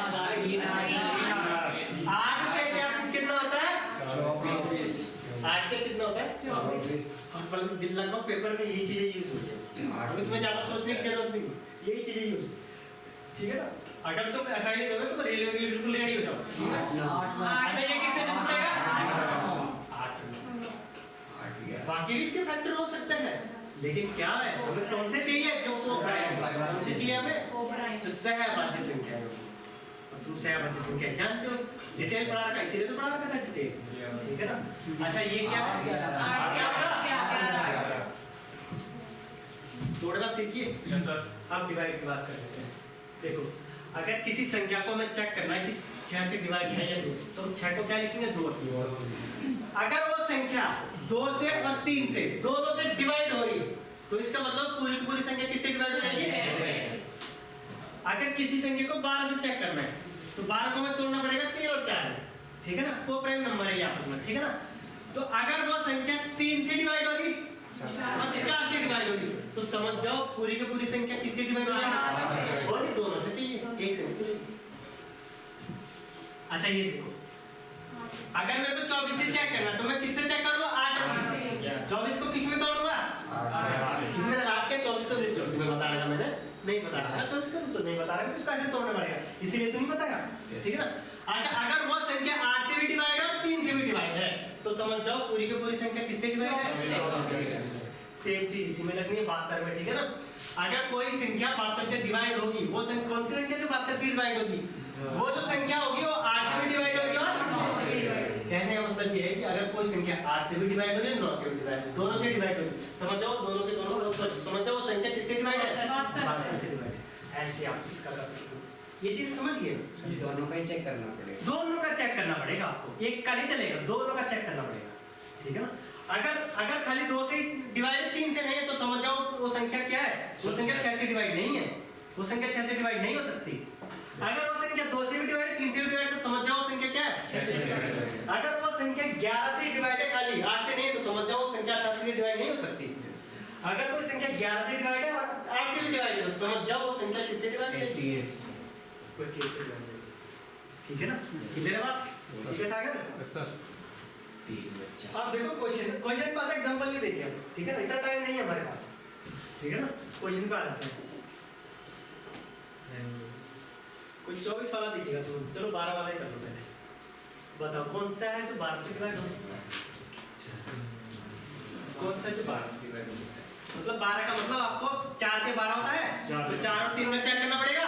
और लगभग पेपर में यही चीजें यूज होती है, अभी तुम्हें ज्यादा सोचने की जरूरत नहीं, यही चीजें यूज, ठीक है ना। अगर तुम ऐसा ही नहीं दोगे तो रेलवे के लिए बिल्कुल रेडी हो जाओ। अच्छा ये कितने से टूटेगा? 8। बाकी भी इसके फैक्टर हो सकते हैं, लेकिन क्या है हमें कौन से चाहिए जो कौन से चाहिए हमें, तो सहभाज्य संख्या है। और तुम सहभाज्य संख्या जानते हो, डिटेल पढ़ा रखा, इसीलिए तो पढ़ा रखा था डिटेल, ठीक है ना। अच्छा ये क्या है, क्या होगा, तोड़ना सीखिए। Yes sir. अब डिवाइड की बात कर लेते हैं। देखो अगर किसी संख्या को हमें चेक करना है कि 6 से डिवाइड है या नहीं, तो हम 6 को क्या लिखेंगे, 2। अगर वो संख्या 2 से और 3 से दोनों से डिवाइड हो रही है, तो इसका मतलब पूरी पूरी संख्या किससे डिवाइड हो जाएगी। अगर किसी संख्या को 12 से चेक करना है, तो 12 को हमें तोड़ना पड़ेगा 3 और 4 में, ठीक है ना, को प्राइम नंबर है ये आपस में, ठीक है ना। तो अगर वो संख्या 3 से डिवाइड होगी और 4 से डिवाइड होगी, तो समझ जाओ पूरी की पूरी संख्या किससे डिवाइड हो जाएगी, और ये दोनों से चाहिए, एक से नहीं चाहिए। अच्छा ये देखो, अगर मेरे को 24 से चेक करना, तो मैं किससे चेक करूंगा, 8। 24 को किस में तोड़ूंगा, 8 में। 8 के 24 को नहीं तोड़, तुम्हें बता रहा मैंने, नहीं बता रहा 24 को तो नहीं बता रहा, तो इसको ऐसे तोड़ना पड़ेगा, इसीलिए तो नहीं बताया, ठीक है ना। अच्छा अगर वो संख्या 8 से भी डिवाइड और 3 से भी डिवाइड है, तो समझ जाओ पूरी की पूरी संख्या किससे डिवाइड है, सेम चीज इसी में लगनी है, 72 में, ठीक है ना। अगर कोई संख्या 72 से डिवाइड होगी, वो कौन सी संख्या जो 72 से डिवाइड होगी, वो जो संख्या होगी वो 8 से भी डिवाइड होगी और 9 से डिवाइड। कहने का मतलब ये है कि अगर कोई संख्या 8 से भी डिवाइड हो रही है, 9 से भी डिवाइड, दोनों से डिवाइड होगी, समझ जाओ दोनों के दोनों, समझ जाओ वो संख्या किससे डिवाइड है, 72 से डिवाइड है। ऐसे आप इसका कर सकते हो, ये चीज समझिए। दोनों का ही चेक करना पड़ेगा, दोनों का चेक करना पड़ेगा आपको, एक का नहीं चलेगा, दोनों का चेक करना पड़ेगा, ठीक है ना। अगर खाली 2 से डिवाइड है, 3 से नहीं है, तो समझ जाओ वो संख्या क्या है, वो संख्या 6 से डिवाइड नहीं है, वो संख्या 6 से डिवाइड नहीं हो सकती। अगर वो संख्या 2 से भी डिवाइड है, 3 से भी डिवाइड, तो समझ जाओ संख्या क्या है, 6 से डिवाइड। अगर वो संख्या 11 से डिवाइड है, खाली 8 से नहीं है, तो समझ जाओ संख्या 7 से डिवाइड नहीं हो सकती। अगर कोई संख्या 11 से डिवाइड है और 8 से भी डिवाइड है, तो समझ जाओ वो संख्या किससे डिवाइड है, 88 से। कोई केस से डिवाइड है, ठीक है ना। क्लियर है बात, ठीक है सागर। Yes sir. 3 बच्चा। अब देखो क्वेश्चन पास एग्जांपल नहीं देंगे हम, ठीक है ना, इतना टाइम नहीं है हमारे पास, ठीक है ना। क्वेश्चन पे आ जाते हैं, कोई 24 वाला दिखेगा, तो चलो 12 वाला ही कर लो पहले। बताओ कौन सा है जो 12 से डिवाइड हो सकता है, कौन सा जो 12 से डिवाइड हो सकता है, मतलब 12 का मतलब आपको 4 के 12 होता है, तो 4 और 3 का चेक करना पड़ेगा,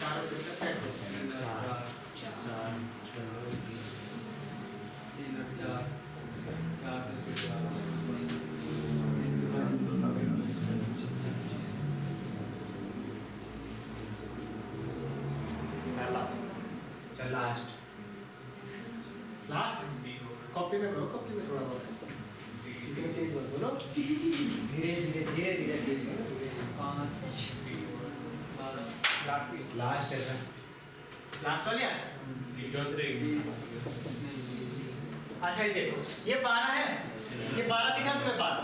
4 और 3 का चेक लास्ट कॉपी में करो, कॉपी में थोड़ा बहुत इतनी तेज मत बोलो, धीरे धीरे धीरे धीरे तेज करो। लास्ट है सर, लास्ट वाली है। अच्छा ये देखो, ये 12 है, ये 12 दिखा तुम्हें 12।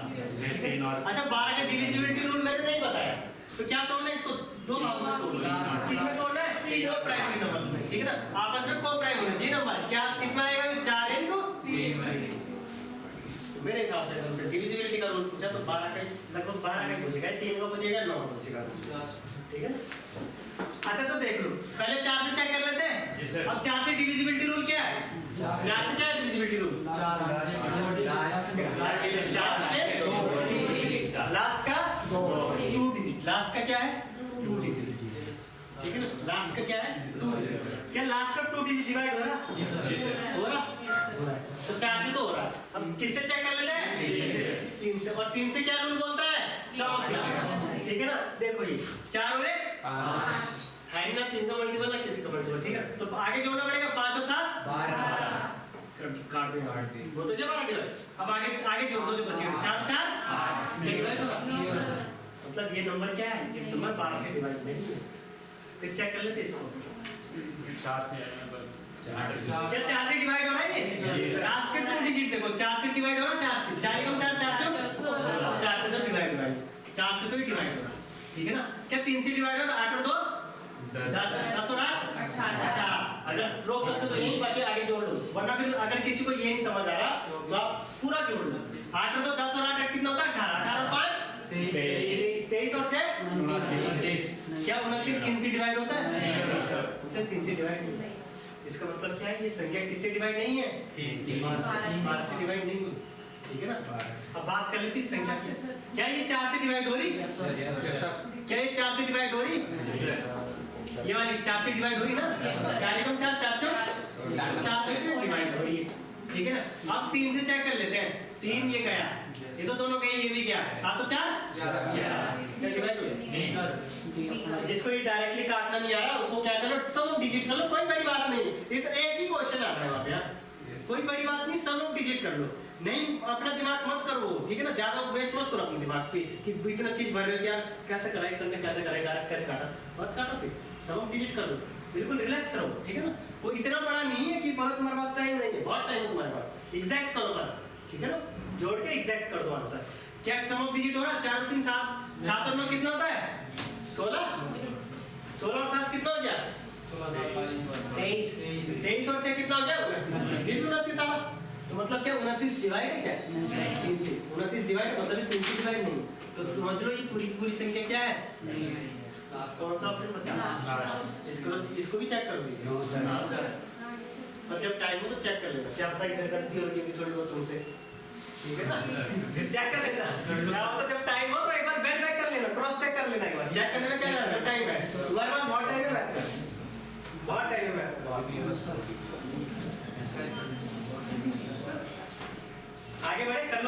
अच्छा 12 के डिविजिबिलिटी रूल मैंने नहीं बताया, तो क्या तोड़ना है इसको, 2 भागों में तोड़ना है। किसमें तोड़ना है, को प्राइम नंबर में, ठीक है ना, आपस में को प्राइम होना जी नंबर, क्या किसमें आएगा, 4 into 3। मेरे हिसाब से तुमसे डिविजिबिलिटी का रूल पूछा तो 12 का लगभग 12 का पूछेगा, 3 का पूछेगा, 9 का पूछेगा, ठीक है ना। अच्छा तो देख लो, पहले 4 से चेक कर लेते हैं। अब 4 से डिविजिबिलिटी रूल क्या है, 4 से क्या है डिविजिबिलिटी रूल, 4 से लास्ट का 2 डिजिट, लास्ट का क्या है 2 डिजिट, ठीक है ना। लास्ट का क्या है 2 डिजिट, क्या लास्ट का 2 डिजिट डिवाइड हो रहा, हो रहा, तो 4 से तो हो रहा। अब किससे चेक कर लेते हैं, 3 से, और 3 से क्या रूल बोलता है, सम से, ठीक है ना। देखो ये 4 और 1 5 है ना, 3 का मल्टीपल है, किसी का मल्टीपल, ठीक है। तो आगे जोड़ना पड़ेगा, 5 और 7 12, काट दे, वो तो जब आगे, अब आगे जोड़ दो जो बचेगा, 4 4 8 डिवाइड होगा, मतलब ये नंबर क्या है, ये नंबर 12 से डिवाइड नहीं है। फिर चेक कर लेते इसको, 4 से क्या 4 से डिवाइड हो रहा है, ये लास्ट के 2 डिजिट देखो, 4 से डिवाइड हो रहा है, 4 से 4 4 4 से तो डिवाइड हो रहा है, 4 से तो ही डिवाइड हो रहा है, ठीक है ना। क्या 3 से डिवाइड हो रहा है, 8 और 2 10, 10 और 8 18। अगर रोक सकते तो यही, बाकी आगे जोड़ लो, वरना फिर अगर किसी को ये नहीं समझ आ रहा तो आप पूरा जोड़ लो, 8 और 2 10 और 8 कितना होता है 18 18 और 5 23 और 6 क्या 29 3 से डिवाइड होता है? अच्छा 3 से डिवाइड नहीं होता। इसका मतलब क्या है ये संख्या किससे डिवाइड नहीं है? 12 से डिवाइड नहीं हुई, ठीक है ना? अब बात कर लेते हैं संख्या से। क्या ये 4 से डिवाइड हो रही? क्या ये 4 से डिवाइड हो रही? ये वाली 4 से डिवाइड हो रही ना? 4 एकम 4 4 4 से डिवाइड हो रही है, ठीक है ना? अब 3 से चेक कर लेते हैं। 3 ये गया, ये तो दोनों गए, ये भी गया। 7 और 4 क्या डिवाइड हुई? जिसको ये डायरेक्टली काटना नहीं आ रहा उसको क्या करो सम ऑफ डिजिट कर लो, कोई बड़ी बात नहीं। इतना एक ही क्वेश्चन आ रहा है वहां पे यार, कोई बड़ी बात नहीं, सम ऑफ डिजिट कर लो। नहीं अपना दिमाग मत करो, ठीक है ना? ज्यादा वेस्ट मत करो अपने दिमाग पे कि इतना चीज भर रहे हो कि यार कैसे करा इस समय, कैसे करेगा, कैसे काटा, मत काटो, फिर सम ऑफ डिजिट कर लो, बिल्कुल रिलैक्स रहो, ठीक है ना? वो इतना बड़ा नहीं है कि बहुत तुम्हारे पास टाइम नहीं है, बहुत टाइम है तुम्हारे पास। एग्जैक्ट करो बात, ठीक है ना? जोड़ के एग्जैक्ट कर दो आंसर। क्या सम ऑफ डिजिट हो रहा है? 4 और 3 7, 7 और 9 कितना होता है? 16 16 और 7 कितना हो गया? 23 23 और 6 कितना हो गया? 29 आ। तो मतलब क्या 29 डिवाइड है क्या? 3 से 29 डिवाइड मतलब 3 से डिवाइड नहीं, तो समझ लो ये पूरी पूरी संख्या क्या है? कौन सा ऑप्शन बचा? इसको भी चेक कर लीजिए। No sir. और जब टाइम हो तो चेक कर लेना, क्या पता इधर गलती हो रही है थोड़ी बहुत तुमसे, ठीक है ना? फिर चेक कर लेना, क्या होता जब टाइम हो तो एक बार वेरीफाई कर लेना, क्रॉस चेक कर लेना, एक बार चेक करने में क्या है जब टाइम है तुम्हारे पास, बहुत टाइम है मैथ का, बहुत टाइम है मैथ। आगे बढ़े, कर लो।